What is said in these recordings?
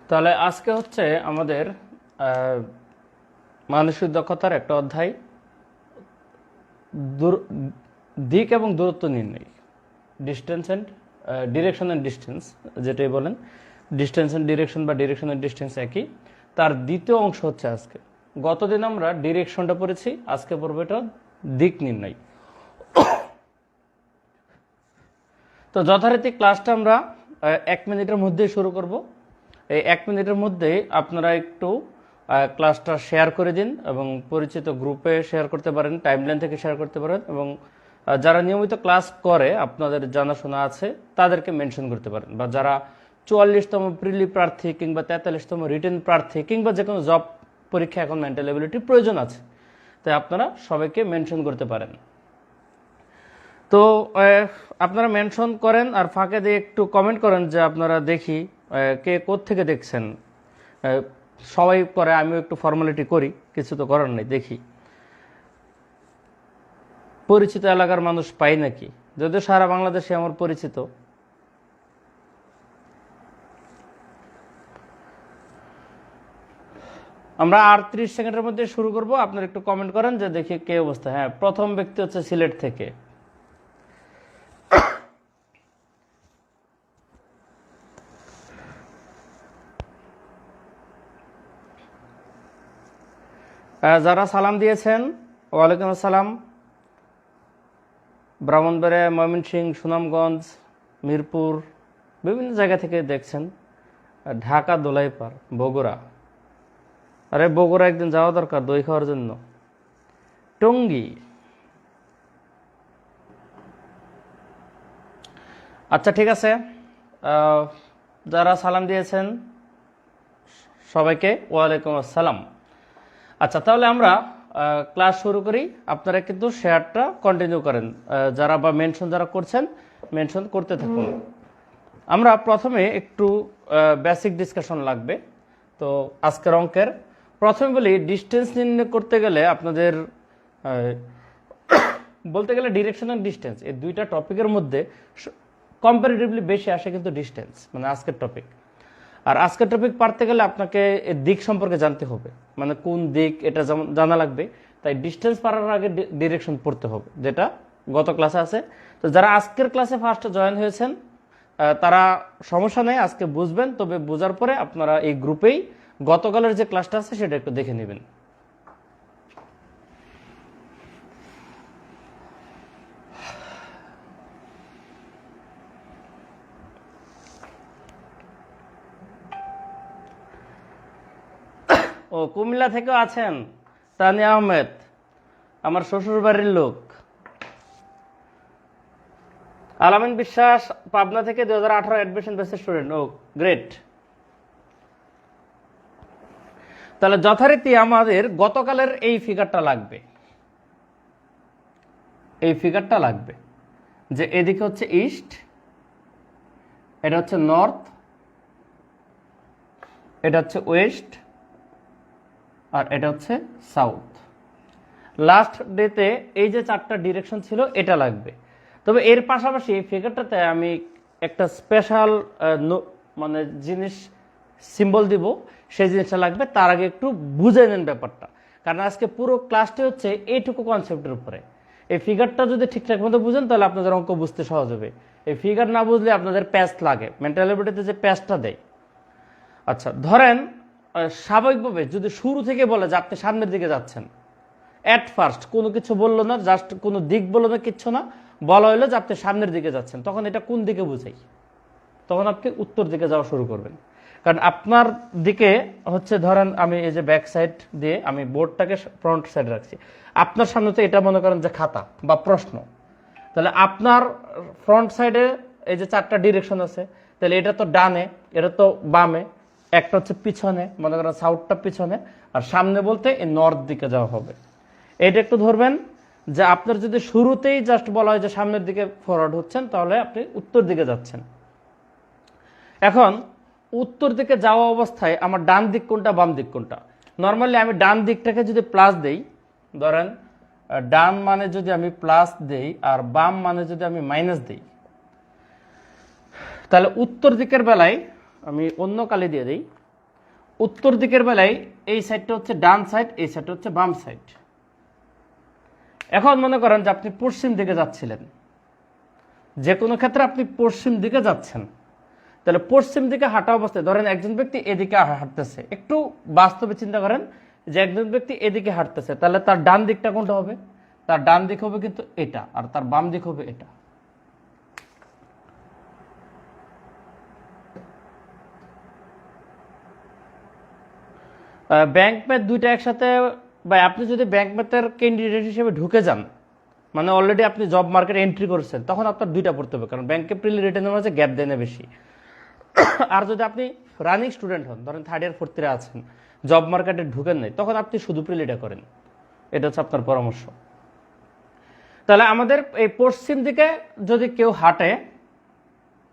তাহলে আজকে হচ্ছে আমাদের মানসিক দক্ষতার একটা অধ্যায়, দিক এবং দূরত্ব নির্ণয়, distance and direction and distance, যেটাই বলেন ডিস্টেন্স অ্যান্ড ডিরেকশন বা ডিরেকশন অ্যান্ড ডিস্টেন্স একই। তার দ্বিতীয় অংশ হচ্ছে আজকে। গতদিন আমরা ডিরেকশনটা পড়েছি, আজকে পড়বো এটা দিক নির্ণয়। তো যথারীতি ক্লাসটা আমরা 1 মিনিটের মধ্যেই শুরু করব। এই 1 মিনিটের মধ্যে আপনারা একটু ক্লাসটা শেয়ার করে দিন এবং পরিচিত গ্রুপে শেয়ার করতে পারেন, টাইমলাইন থেকে শেয়ার করতে পারেন, এবং যারা নিয়মিত ক্লাস করে আপনাদের জানাশোনা আছে তাদেরকে মেনশন করতে পারেন, বা যারা 44তম প্রিলি প্রার্থী কিংবা 43তম রিটেন প্রার্থী কিংবা যে কোনো জব পরীক্ষা এখন মেন্টাল এবিলিটির প্রয়োজন আছে, তাই আপনারা সবাইকে মেনশন করতে পারেন। তো আপনারা মেনশন করেন আর ফাঁকে দিয়ে একটু কমেন্ট করেন যে আপনারা দেখি কে কোত্থেকে দেখছেন। সবাই করে, আমিও একটু ফর্মালিটি করি, কিছু তো করার নেই। দেখি পরিচিত এলাকার মানুষ পাই নাকি, যদিও সারা বাংলাদেশে আমার পরিচিত। আমরা আর 30 সেকেন্ডের মধ্যে শুরু করব। আপনারা একটু কমেন্ট করেন যে দেখি কে অবস্থা। হ্যাঁ, প্রথম ব্যক্তি হচ্ছে সিলেট থেকে। যারা সালাম দিয়েছেন, ওয়ালাইকুম আসসালাম। ব্রাহ্মণবাড়িয়া, ময়মনসিংহ, সুনামগঞ্জ, মিরপুর, বিভিন্ন জায়গা থেকে দেখছেন। ঢাকা, দোলাইপাড়, বগুড়া। আরে বগুড়া একদিন যাওয়া দরকার দই খাওয়ার জন্য। টঙ্গী। আচ্ছা, ঠিক আছে। যারা সালাম দিয়েছেন সবাইকে ওয়ালাইকুম আসসালাম। আচ্ছা, তাহলে আমরা ক্লাস শুরু করি। আপনারা কিন্তু শেয়ারটা কন্টিনিউ করেন, যারা বা মেনশন যারা করছেন মেনশন করতে থাকুন। আমরা প্রথমে একটু বেসিক ডিসকাশন লাগবে। তো আজকের অঙ্কের প্রথমে বলি, ডিস্টেন্স নির্ণয় করতে গেলে আপনাদের বলতে গেলে ডিরেকশন অ্যান্ড ডিস্টেন্স, এই দুইটা টপিকের মধ্যে কম্পারেটিভলি বেশি আসে কিন্তু ডিস্টেন্স, মানে আজকের টপিক। আর আজকের টপিক পারতে গেলে আপনাকে দিক সম্পর্কে জানতে হবে, মানে কোন দিক এটা যেমন জানা লাগবে। তাই ডিস্টেন্স পারার আগে ডিরেকশন পড়তে হবে, যেটা গত ক্লাসে আছে। তো যারা আজকের ক্লাসে ফার্স্ট জয়েন হয়েছেন তারা সমস্যা নেই, আজকে বুঝবেন। তবে বোঝার পরে আপনারা এই গ্রুপেই গতকালের যে ক্লাসটা আছে সেটা একটু দেখে নেবেন। ও, কুমিল্লা থেকেও আছেন তানিয়া আহমেদ, আমার শ্বশুর বাড়ির লোক। আলামিন বিশ্বাস পাবনা থেকে 2018 অ্যাডমিশন বেসের স্টুডেন্ট। ও গ্রেট। তাহলে যথারীতি আমাদের গতকালের এই ফিগারটা লাগবে, এই ফিগারটা লাগবে যে এদিকে হচ্ছে ইস্ট, এটা হচ্ছে নর্থ, এটা হচ্ছে ওয়েস্ট, আর এটা হচ্ছে সাউথ। লাস্ট ডেতে এই যে 4টা ডিরেকশন ছিল এটা লাগবে। তবে এর পাশাপাশি এই ফিগারটাতে আমি একটা স্পেশাল মানে জিনিস সিম্বল দিব, সেই জিনিসটা লাগবে। তার আগে একটু বুঝে নেন ব্যাপারটা, কারণ আজকে পুরো ক্লাসটি হচ্ছে এইটুকু কনসেপ্টের উপরে। এই ফিগারটা যদি ঠিকঠাক মতো বুঝেন তাহলে আপনাদের অঙ্ক বুঝতে সহজ হবে। এই ফিগার না বুঝলে আপনাদের প্যাচ লাগে, মেন্টাল এবিলিটিতে যে প্যাচটা দেয়। আচ্ছা, ধরেন স্বাভাবিকভাবে যদি শুরু থেকে বলে যে আপনি সামনের দিকে যাচ্ছেন, অ্যাট ফার্স্ট কোনো কিছু বললো না, জাস্ট কোনো দিক বললো না, কিচ্ছু না, বলা হলো যে আপনি সামনের দিকে যাচ্ছেন, তখন এটা কোন দিকে বুঝাই? তখন আপনি উত্তর দিকে যাওয়া শুরু করবেন। কারণ আপনার দিকে হচ্ছে, ধরেন আমি এই যে ব্যাক সাইড দিয়ে আমি বোর্ডটাকে ফ্রন্ট সাইডে রাখছি, আপনার সামনে তো এটা মনে করেন যে খাতা বা প্রশ্ন। তাহলে আপনার ফ্রন্ট সাইডে এই যে 4টা ডিরেকশন আছে, তাহলে এটা তো ডানে, এটা তো বামে, একটা হচ্ছে পিছনে, মনে করেন সাউথটা পিছনে, আর সামনে বলতে এই নর্থ দিকে যাওয়া হবে। এটা একটু ধরবেন যে আপনার যদি শুরুতেই জাস্ট বলা হয় যে সামনের দিকে ফরওয়ার্ড হচ্ছেন, তাহলে আপনি উত্তর দিকে যাচ্ছেন। এখন উত্তর দিকে যাওয়া অবস্থায় আমার ডান দিক কোনটা, বাম দিক কোনটা? নর্মালি আমি ডান দিকটাকে যদি প্লাস দেই, ধরেন ডান মানে যদি আমি প্লাস দেই আর বাম মানে যদি আমি মাইনাস দেই, তাহলে উত্তর দিকের বেলায় আমি অন্য কালি দিয়ে দিই, উত্তর দিকের বেলায় এই সাইডটা হচ্ছে ডান সাইড, এই সাইডটা হচ্ছে বাম সাইড। এখন মনে করেন যে আপনি পশ্চিম দিকে যাচ্ছিলেন, যে কোনো ক্ষেত্রে আপনি পশ্চিম দিকে যাচ্ছেন, তাহলে পশ্চিম দিকে হাঁটা অবস্থায় ধরেন একজন ব্যক্তি এদিকে হাঁটতেছে, একটু বাস্তবে চিন্তা করেন যে একজন ব্যক্তি এদিকে হাঁটতেছে, তাহলে তার ডান দিকটা কোনটা হবে? তার ডান দিক হবে কিন্তু এটা, আর তার বাম দিক হবে এটা। ব্যাংক ম্যাথ দুইটা একসাথে, বা আপনি যদি ব্যাংক ম্যাথের ক্যান্ডিডেট হিসেবে ঢুকে যান, মানে অলরেডি আপনি জব মার্কেটে এন্ট্রি করেছেন, তখন আপনার দুইটা পড়তে হবে, কারণ ব্যাংকে প্রিলি রিটার্নের মাঝে গ্যাপ দেয় না বেশি। আর যদি আপনি রানিং স্টুডেন্ট হন, ধরেন থার্ড ইয়ার ফোর্থ ইয়ারে আছেন, জব মার্কেটে ঢুকেন নাই, তখন আপনি শুধু প্রিলিটা করেন। এটা হচ্ছে আপনার পরামর্শ। তাহলে আমাদের এই পশ্চিম দিকে যদি কেউ হাঁটে,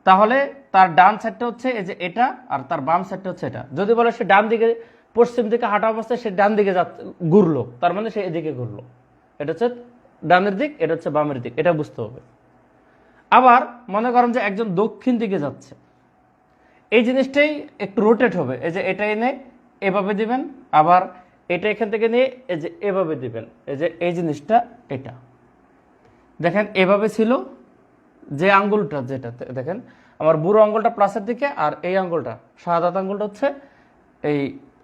তাহলে তার ডান সাইডটা হচ্ছে এই যে এটা, আর তার বাম সাইডটা হচ্ছে এটা। যদি বলে সে ডান দিকে, পশ্চিম দিকে হাঁটা অবস্থায় সে ডান দিকে ঘুরলো, তার মানে সে এদিকে ঘুরলো। এটা হচ্ছে ডানের দিক, এটা হচ্ছে বামের দিক, এটা বুঝতে হবে। আবার মনে করেন যে একজন দক্ষিণ দিকে যাচ্ছে, এই জিনিসটাই একটু রোটেট হবে। এই যে এটা এনে এভাবে দিবেন, আবার এটা এখান থেকে নিয়ে এই যে এভাবে দিবেন। এই যে এই জিনিসটা এটা দেখেন এভাবে ছিল, যে আঙ্গুলটা যেটা দেখেন আমার বুড়ো আঙ্গুলটা প্লাসের দিকে, আর এই আঙ্গুলটা শাহাদাত আঙ্গুলটা হচ্ছে এই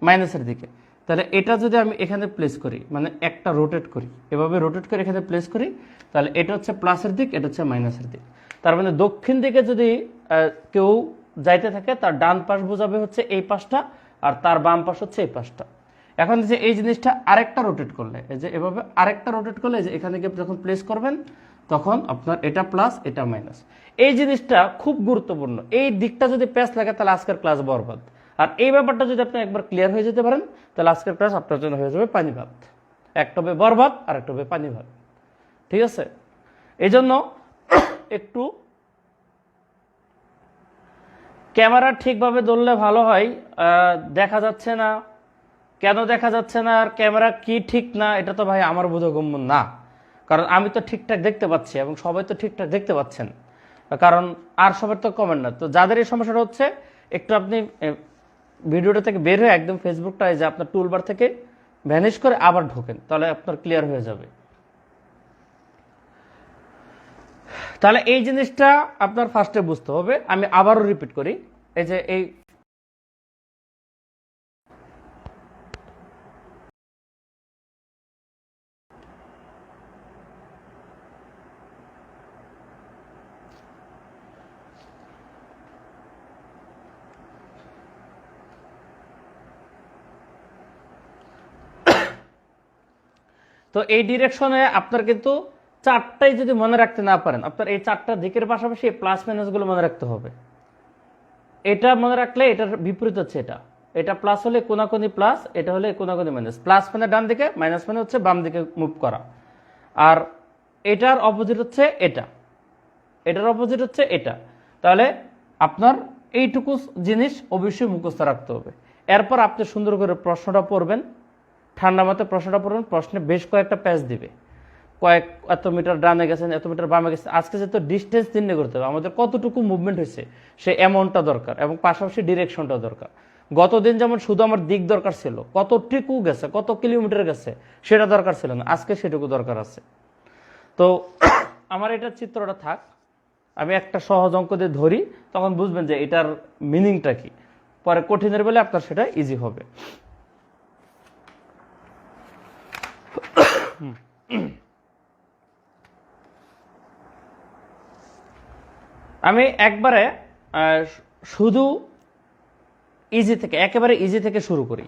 মাইনাসের দিকে। তাহলে এটা যদি আমি এখানে প্লেস করি, মানে একটা রোটেট করি, এভাবে রোটেট করে এখানে প্লেস করি, তাহলে এটা হচ্ছে প্লাসের দিক, এটা হচ্ছে মাইনাসের দিক। তার মানে দক্ষিণ দিকে যদি কেউ যাইতে থাকে, তার ডান পাশ বোঝাবে হচ্ছে এই পাশটা, আর তার বাম পাশ হচ্ছে এই পাশটা। এখন যে এই জিনিসটা আরেকটা রোটেট করলে, এই যে এভাবে আরেকটা রোটেট করলে, যে এখানে গিয়ে যখন প্লেস করবেন, তখন আপনার এটা প্লাস এটা মাইনাস। এই জিনিসটা খুব গুরুত্বপূর্ণ। এই দিকটা যদি প্যাচ লাগে, তাহলে আজকের ক্লাস বরবাদ। আর এই ব্যাপারটা যদি আপনি একবার ক্লিয়ার হয়ে যেতে পারেন, তাহলে আজকের ক্লাস আপনার জন্য হয়ে যাবে পানি ভাত। একটা হবে বরবাদ, আর একটা হবে পানি ভাত। ঠিক আছে? এই জন্য একটু ক্যামেরা ঠিকভাবে ধরলে ভালো হয়। দেখা যাচ্ছে না, কেন দেখা যাচ্ছে না, আর ক্যামেরা কি ঠিক না, এটা তো ভাই আমার বোধগম্য না। কারণ আমি তো ঠিকঠাক দেখতে পাচ্ছি, এবং সবাই তো ঠিকঠাক দেখতে পাচ্ছেন, কারণ আর সবার তো কমেন্ট না। তো যাদের এই সমস্যাটা হচ্ছে, একটু আপনি ভিডিওটা থেকে বের হয়ে একদম ফেসবুকটা যে আপনার টুলবার থেকে ভ্যানিশ করে আবার ঢোকেন, তাহলে আপনার ক্লিয়ার হয়ে যাবে। তাহলে এই জিনিসটা আপনার ফার্স্টে বুঝতে হবে। আমি আবারও রিপিট করি, এই যে এই তো এই ডিরেকশনে আপনার কিন্তু চারটাই যদি মনে রাখতে না পারেন, আপনার এই চারটা দিকের পাশাপাশি প্লাস মাইনাসগুলো মনে রাখতে হবে। এটা মনে রাখলে এটার বিপরীত হচ্ছে এটা, এটা প্লাস হলে কোনাকুনি প্লাস, এটা হলে কোনাকুনি মাইনাস। প্লাস মানে ডান দিকে, মাইনাস মানে হচ্ছে বাম দিকে মুভ করা। আর এটার অপোজিট হচ্ছে এটা, এটার অপোজিট হচ্ছে এটা। তাহলে আপনার এইটুকু জিনিস অবশ্যই মুখস্থ রাখতে হবে। এরপর আপনি সুন্দর করে প্রশ্নটা পড়বেন, ঠান্ডা মাথায় প্রশ্নটা পড়বেন। প্রশ্নে বেশ কয়েকটা প্যাচ দিবে, এত মিটার ডানে গেছেন, এত মিটার বামে গেছেন। আজকে যেহেতু ডিস্টেন্স নির্ণয় করতে হবে, আমাদের কতটুকু মুভমেন্ট হয়েছে সেই অ্যামাউন্টটা দরকার, এবং পাশাপাশি ডিরেকশনটাও দরকার। গতদিন যেমন শুধু আমার দিক দরকার ছিল, কতটুকু গেছে, কত কিলোমিটার গেছে সেটা দরকার ছিল না, আজকে সেটুকু দরকার আছে। তো আমার এটার চিত্রটা থাক, আমি একটা সহজ অঙ্ক দিয়ে ধরি, তখন বুঝবেন যে এটার মিনিংটা কি। পরে কঠিনের বেলা আপনার সেটা ইজি হবে। আমি একবারে শুধু ইজি থেকে, একেবারে ইজি থেকে শুরু করি।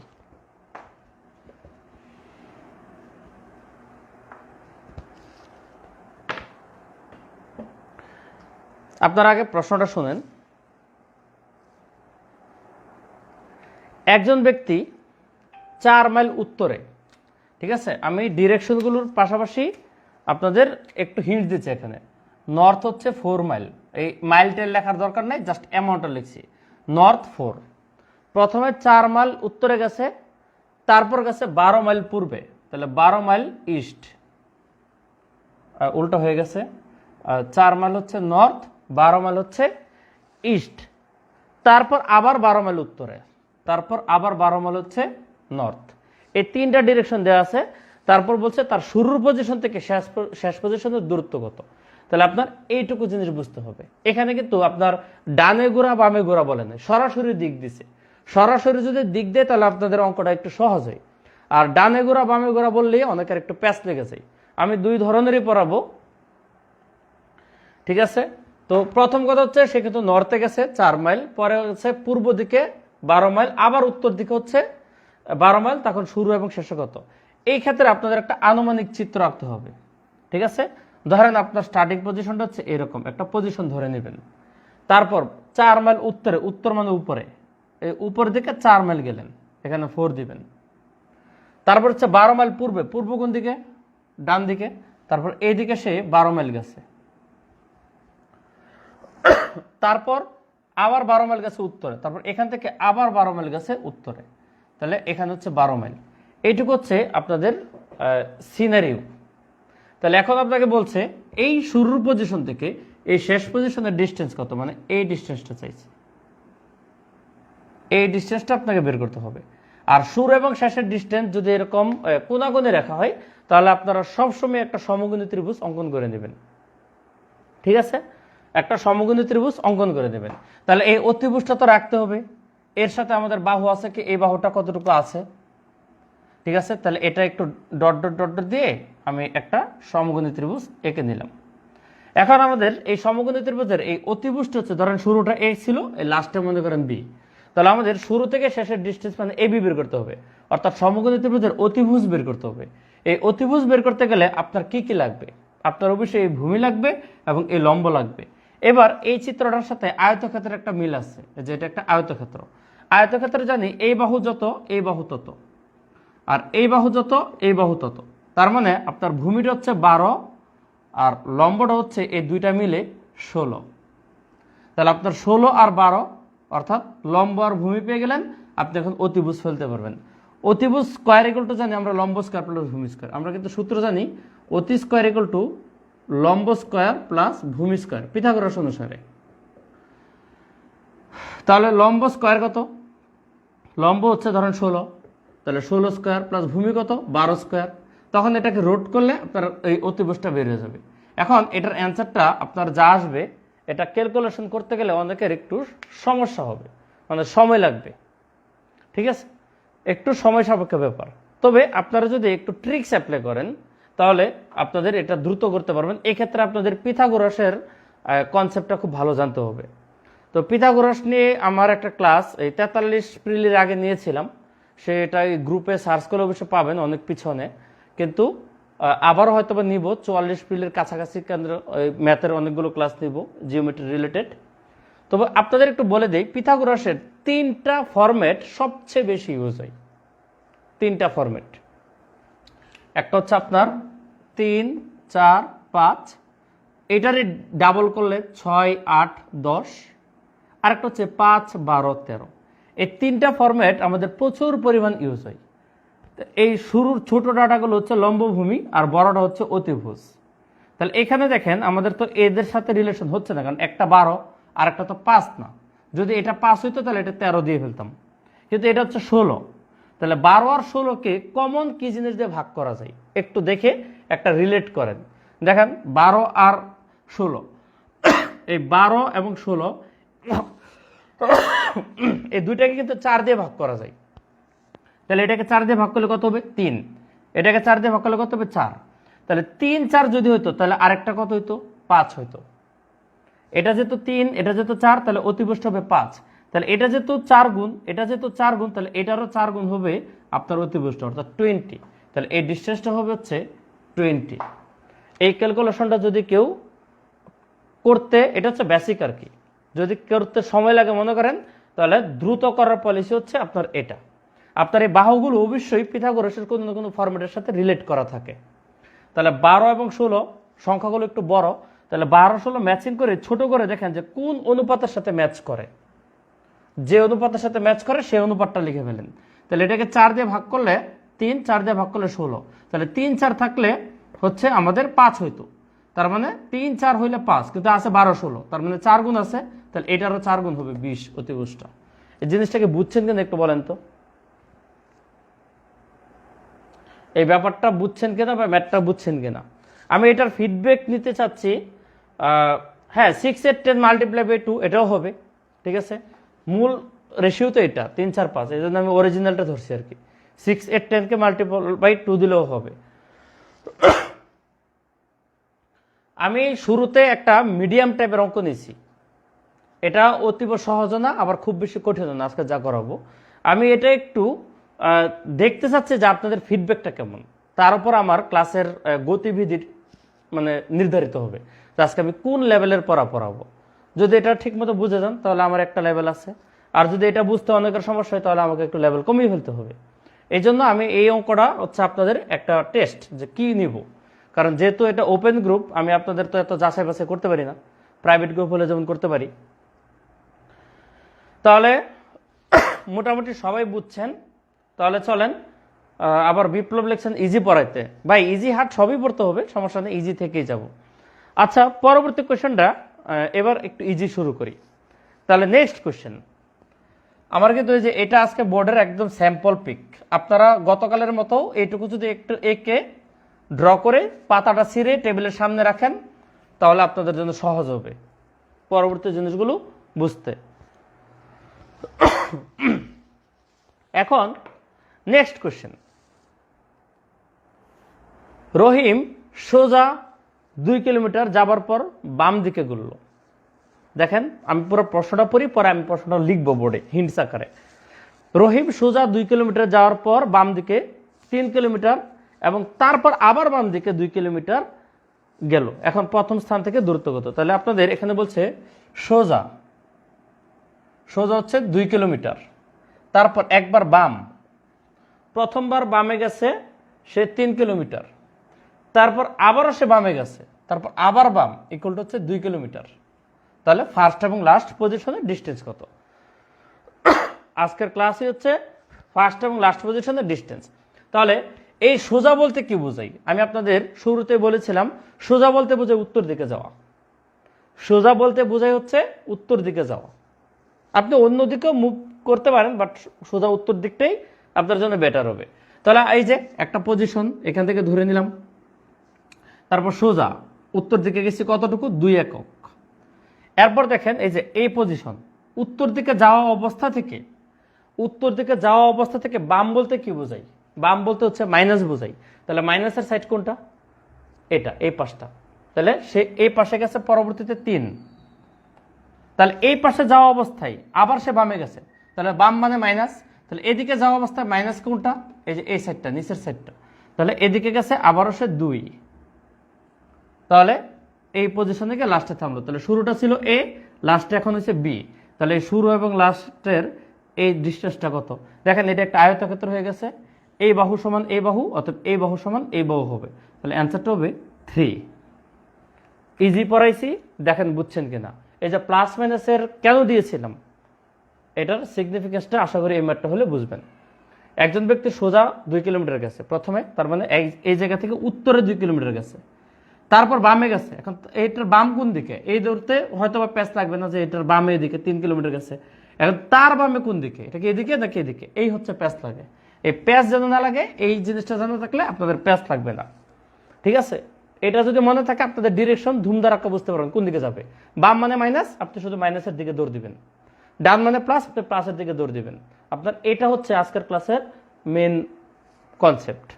আপনার আগে প্রশ্নটা শুনেন। একজন ব্যক্তি 4 মাইল উত্তরে, ঠিক আছে, আমি ডিরেকশনগুলোর পাশাপাশি আপনাদের একটু হিন্ট দিচ্ছি। এখানে নর্থ হচ্ছে 4 মাইল, এই মাইলটা লেখার দরকার নাই, জাস্ট অ্যামাউন্টটা লিখছি, নর্থ 4। প্রথমে 4 মাইল উত্তরে গেছে, তারপর গেছে 12 মাইল পূর্বে, তাহলে 12 মাইল ইস্ট। উল্টো হয়ে গেছে, 4 মাইল হচ্ছে নর্থ, 12 মাইল হচ্ছে ইস্ট। তারপর আবার 12 মাইল উত্তরে, তারপর আবার 12 মাইল হচ্ছে নর্থ। এই তিনটা ডিরেকশন দেওয়া আছে। তারপর বলছে তার শুরুর পজিশন থেকে শেষ পজিশনের দূরত্ব কত। তাহলে আপনার এইটুকু জিনিস বুঝতে হবে। এখানে কিন্তু আপনার ডানে গোড়া বামে গোড়া বলে না, সরাসরি দিক দিছে। সরাসরি যদি দিক দেয় তাহলে আপনাদের অঙ্কটা একটু সহজ হয়। আর ডানে গোড়া বামে গোড়া বললেই অনেকের একটু প্যাচ লেগে যায়। আমি দুই ধরনেরই পড়াবো, ঠিক আছে। তো প্রথম কথা হচ্ছে সে কিন্তু নর্থে গেছে 4 মাইল, পরে হচ্ছে পূর্ব দিকে 12 মাইল, আবার উত্তর দিকে হচ্ছে 12 মাইল, তখন শুরু এবং শেষে কত। এই ক্ষেত্রে আপনাদের একটা আনুমানিক চিত্র আঁকতে হবে, ঠিক আছে। ধরেন আপনার স্টার্টিং পজিশনটা হচ্ছে এরকম একটা পজিশন ধরে নেবেন। তারপর 4 মাইল উত্তরে, উত্তর মানে উপরে, এই উপর দিকে 4 মাইল গেলেন, এখানে 4 দিবেন। তারপর হচ্ছে 12 মাইল পূর্বে, পূর্ব কোন দিকে, ডান দিকে। তারপর এইদিকে সে 12 মাইল গেছে। তারপর আবার 12 মাইল গেছে উত্তরে, তারপর এখান থেকে আবার 12 মাইল গেছে উত্তরে। তাহলে এখানে হচ্ছে 12 মাইল। এইটুকু হচ্ছে আপনাদের সিনারিও। তাহলে এখন আপনাকে বলছে এই শুরুর পজিশন থেকে এই শেষ পজিশনের ডিস্টেন্স কত, মানে এই ডিস্টেন্সটা চাইছে। এই ডিস্টেন্সটা আপনাকে বের করতে হবে। আর শুরু এবং শেষের ডিস্টেন্স যদি এরকম কোনাকুনি রেখা হয় তাহলে আপনারা সবসময় একটা সমকোণী ত্রিভুজ অঙ্কন করে নেবেন, ঠিক আছে। একটা সমকোণী ত্রিভুজ অঙ্কন করে দেবেন। তাহলে এই অতিভুজটা তো রাখতে হবে, এর সাথে আমাদের বাহু আছে কি, এই বাহুটা কতটুকু আছে, ঠিক আছে। তাহলে এটা একটু ডট ডট ডট ডট দিয়ে আমি একটা সমকোণী ত্রিভুজ এঁকে নিলাম। এখন আমাদের এই সমকোণী ত্রিভুজের এই অতিভুজটা হচ্ছে, ধরেন শুরুটা এ ছিল, এই লাস্টে মনে করেন বি। তাহলে আমাদের শুরু থেকে শেষের ডিস্টেন্স মানে এবি বের করতে হবে, অর্থাৎ সমকোণী ত্রিভুজের অতিভুজ বের করতে হবে। এই অতিভুজ বের করতে গেলে আপনার কি কি লাগবে, আপনার অবশ্যই এই ভূমি লাগবে এবং এই লম্ব লাগবে। এবার এই চিত্রটার সাথে আয়তক্ষেত্রের একটা মিল আছে, যে এটা একটা আয়তক্ষেত্র। আয়তক্ষেত্রে জানি এই বাহু যত এই বাহু তত, আর এই বাহু যত এই বাহু তত। তার মানে আপনার ভূমিটা হচ্ছে 12 আর লম্বটা হচ্ছে এই দুইটা মিলে 16। তাহলে আপনার 16 আর 12 অর্থাৎ লম্ব আর ভূমি পেয়ে গেলেন। আপনি এখন অতিভুজ ফেলতে পারবেন। অতিভুজ স্কয়ার ইকুয়াল টু জানি আমরা লম্ব স্কয়ার প্লাস ভূমি স্কয়ার। আমরা কিন্তু সূত্র জানি অতি স্কয়ার ইকুয়াল টু লম্ব স্কয়ার প্লাস ভূমি স্কয়ার, পিথাগোরাস অনুসারে। তাহলে লম্ব স্কয়ার কত, লম্ব হচ্ছে ধরেন 16, তাহলে 16 স্কয়ার প্লাস ভূমি কত 12 স্কয়ার। তখন এটাকে রোড করলে আপনার এই অতিভুজটা বের হয়ে যাবে। এখন এটার অ্যান্সারটা আপনার যা আসবে, এটা ক্যালকুলেশন করতে গেলে অনেকের একটু সমস্যা হবে, মানে সময় লাগবে, ঠিক আছে। একটু সময় সাপেক্ষ ব্যাপার। তবে আপনারা যদি একটু ট্রিক্স অ্যাপ্লাই করেন তাহলে আপনাদের এটা দ্রুত করতে পারবেন। এক্ষেত্রে আপনাদের পিথাগোরাসের কনসেপ্টটা খুব ভালো জানতে হবে। তো পিথাগোরাস নিয়ে আমার একটা ক্লাস এই 43 প্রিলির আগে নিয়েছিলাম, সেটা গ্রুপে সার্চ করে অবশ্যই পাবেন, অনেক পিছনে। কিন্তু আবারও হয়তো বা নিব 44 প্রিলির কাছাকাছি, কেন্দ্র ম্যাথের অনেকগুলো ক্লাস নিব জিওমেট্রি রিলেটেড। তবে আপনাদের একটু বলে দেই, পিথাগোরাসের 3টা ফরম্যাট সবচেয়ে বেশি ইউজ হয়। 3টা ফরম্যাট, একটা হচ্ছে আপনার 3, 4, 5, এটারই ডাবল করলে 6, 8, 10, আরেকটা হচ্ছে 5, 12, 13। এই 3টা ফরম্যাট আমাদের প্রচুর পরিমাণ ইউজ হয়। এই শুরুর ছোট ডাটাগুলো হচ্ছে লম্বভূমি আর বড়টা হচ্ছে অতিভুজ। তাহলে এখানে দেখেন আমাদের তো এদের সাথে রিলেশন হচ্ছে না, কারণ একটা 12 আর একটা তো 5 না। যদি এটা 5 হইতো তাহলে এটা 13 দিয়ে ফেলতাম, কিন্তু এটা হচ্ছে 16। তাহলে 12 আর 16কে কমন কি জিনিস দিয়ে ভাগ করা যায় একটু দেখে একটা রিলেট করেন। দেখেন 12 আর 16, এই 12 এবং 16 এই দুইটাকে কিন্তু 4 দিয়ে ভাগ করা যায়। তাহলে এটাকে 4 দিয়ে ভাগ করলে কত হবে 3, এটাকে 4 দিয়ে ভাগ করলে কত হবে 4। তাহলে 3, 4 যদি হইতো তাহলে আরেকটা কত হইতো 5 হইতো। এটা যেহেতু 3, এটা যেহেতু 4, তাহলে অতিভুজটা হবে 5। তাহলে এটা যেহেতু 4 গুণ, এটা যেহেতু 4 গুণ, তাহলে এটারও 4 গুণ হবে আপনার অতিভুজটা, অর্থাৎ 20। তাহলে এই ডিস্টেন্সটা হবে হচ্ছে 20। এই ক্যালকুলেশনটা যদি কেউ করতে, এটা হচ্ছে বেসিক আর কি, যদি করতে সময় লাগে মনে করেন, তাহলে দ্রুত করার পলিসি হচ্ছে আপনার এটা। আপনার এই বাহুগুলো অবশ্যই পিথাগোরাসের কোনো না কোনো ফরম্যাটের সাথে রিলেট করা থাকে। তাহলে 12 এবং 16 সংখ্যাগুলো একটু বড়, তাহলে 12, 16 ম্যাচিং করে ছোট করে দেখেন যে কোন অনুপাতের সাথে ম্যাচ করে। যে অনুপাতের সাথে ম্যাচ করে সেই অনুপাতটা লিখে ফেলেন। তাহলে এটাকে 4 দিয়ে ভাগ করলে 3, 4 দিয়ে ভাগ করলে 16। তাহলে 3, 4 থাকলে হচ্ছে আমাদের 5 হইতো। তার মানে 3, 4 হইলে 5, কিন্তু আছে 12, 16, তার মানে 4 গুণ আছে। তাহলে এটারও 4 গুণ হবে 20 অতিভুজটা। এই জিনিসটাকে বুঝছেন কিনা একটু বলেন তো, এই ব্যাপারটা বুঝছেন কিনা বা ম্যাথটা বুঝছেন কিনা। আমি এটার ফিডব্যাক নিতে চাচ্ছি। হ্যাঁ, 6 8 10 মাল্টিপ্লাই বাই 2 এটাও হবে, ঠিক আছে। মূল রেশিও তো এটা 3 4 5, এই জন্য আমি অরিজিনালটা ধরছি আর কি। 6 8 10 কে মাল্টিপ্লাই বাই 2 দিলেও হবে। আমি শুরুতে একটা মিডিয়াম টাইপের অঙ্ক নিয়েছি, এটা অতীব সহজ না আবার খুব বেশি কঠিন না আজকে যা করাবো। আমি এটা একটু দেখতে চাচ্ছি যে আপনাদের ফিডব্যাকটা কেমন, তার উপর আমার ক্লাসের গতিবিধি মানে নির্ধারিত হবে যে আজকে আমি কোন লেভেলের পড়াবো। যদি এটা ঠিক মতো বুঝে যান তাহলে আমার একটা লেভেল আছে, আর যদি এটা বুঝতে অনেকের সমস্যা হয় তাহলে আমাকে একটু লেভেল কমিয়ে ফেলতে হবে। এই জন্য আমি এই অঙ্কটা হচ্ছে আপনাদের একটা টেস্ট যে কি নিব, কারণ যেহেতু এটা ওপেন গ্রুপ আমি আপনাদের তো এত যাচাই বাছাই করতে পারি না, প্রাইভেট গ্রুপ হলে যেমন করতে পারি। তাহলে মোটামুটি সবাই বুঝছেন, তাহলে চলেন আবার বিপ্লব লিখছেন ইজি পড়াইতে। ভাই ইজি হার্ড সবই পড়তে হবে, সমস্যা নেই, ইজি থেকেই যাব। আচ্ছা, পরবর্তী কোয়েশ্চেনটা এবার একটু ইজি শুরু করি। তাহলে নেক্সট কোয়েশ্চেন আমার কিন্তু এই যে এটা আজকে বোর্ডের একদম স্যাম্পল পিক, আপনারা গতকালের মতো এইটুকু যদি একটু একে ড্র করে পাতাটা ছিঁড়ে টেবিলের সামনে রাখেন তাহলে আপনাদের জন্য সহজ হবে পরবর্তী জিনিসগুলো বুঝতে। এখন নেক্সট কোয়েশ্চেন, রহিম সোজা 2 কিলোমিটার যাবার পর বাম দিকে ঘুরল। দেখেন আমি পুরো প্রশ্নটা পড়ি, পরে আমি প্রশ্নটা লিখবো বোর্ডে হিন্টস আকারে। রহিম সোজা 2 কিলোমিটার যাওয়ার পর বাম দিকে 3 কিলোমিটার এবং তারপর আবার বাম দিকে 2 কিলোমিটার গেল। এখন প্রথম স্থান থেকে দূরত্ব কত? তাহলে আপনাদের এখানে বলছে সোজা হচ্ছে 2 কিলোমিটার, তারপর একবার বাম, প্রথমবার বামে গেছে সে 3 কিলোমিটার, তারপর আবারও সে বামে গেছে, তারপর আবার বাম, ইকুয়াল টু হচ্ছে 2 কিলোমিটার। তাহলে ফার্স্ট এবং লাস্ট পজিশনের ডিস্টেন্স কত? আজকের ক্লাসই হচ্ছে ফার্স্ট এবং লাস্ট পজিশনের ডিস্টেন্স। তাহলে এই সোজা বলতে কি বোঝাই? আমি আপনাদের শুরুতে বলেছিলাম সোজা বলতে বোঝায় উত্তর দিকে যাওয়া। সোজা বলতে বোঝায় হচ্ছে উত্তর দিকে যাওয়া। আপনি অন্য দিকেও মুভ করতে পারেন, বাট সোজা উত্তর দিকটাই আপনার জন্য বেটার হবে। তাহলে এই যে একটা পজিশন এখান থেকে ধরে নিলাম, তারপর সোজা উত্তর দিকে গেছি কতটুকু? 2 একক। এরপর দেখেন এই যে এই পজিশন উত্তর দিকে যাওয়া অবস্থা থেকে বাম বলতে কি বোঝাই? বাম বলতে হচ্ছে মাইনাস বোঝাই। তাহলে মাইনাসের সাইড কোনটা? এটা, এই পাশটা। তাহলে সে এই পাশে গেছে পরবর্তীতে 3, তাহলে এই পাশে যাওয়া অবস্থায় আবার সে বামে গেছে, তাহলে বাম মানে মাইনাস। তাহলে এদিকে যাওয়া অবস্থায় মাইনাস কোনটা? এই যে এই সাইডটা, নিচের সাইডটা। তাহলে এদিকে গেছে আবারও সে 2, তাহলে এই পজিশন থেকে লাস্টে থামলো। তাহলে শুরুটা ছিল এ, লাস্টে এখন হচ্ছে বি। তাহলে এই শুরু এবং লাস্টের এই ডিস্টেন্সটা কত? দেখেন এটা একটা আয়তক্ষেত্র হয়ে গেছে, এই বাহু সমান এই বাহু, অর্থাৎ এই বাহু সমান এই বাহু হবে। তাহলে অ্যান্সারটা হবে 3। ইজি পড়াইছি, দেখেন বুঝছেন কিনা। এই যে প্লাস মাইনাসের কেন দিয়েছিলাম এটার সিগনিফিকেন্সটা আশা করি এই ম্যাটটা হলে বুঝবেন। একজন ব্যক্তি সোজা 2 কিলোমিটার গেছে প্রথমে, তার মানে এই জায়গা থেকে উত্তরে 2 কিলোমিটার গেছে, তারপর বামে গেছে। এখন এইটার বাম কোন দিকে? এই দৌড়তে হয়তো বা প্যাচ লাগবে না যে এটার বামে দিকে 3 কিলোমিটার গেছে। এখন তার বামে কোন দিকে? এটা কি এদিকে নাকি এদিকে? এই হচ্ছে প্যাচ লাগে। এই প্যাচ যেন না লাগে, এই জিনিসটা জানা থাকলে আপনাদের প্যাচ লাগবে না, ঠিক আছে? এটা যদি মনে থাকে আপনাদের ডিরেকশন ধুমধারাক্কা বুঝতে পারবেন কোন দিকে যাবে। বাম মানে মাইনাস, আপনি শুধু মাইনাসের দিকে দৌড় দিবেন। ডান মানে প্লাস, আপনি প্লাসের দিকে দৌড় দিবেন। আপনার এটা হচ্ছে আজকের ক্লাসের মেন কনসেপ্ট।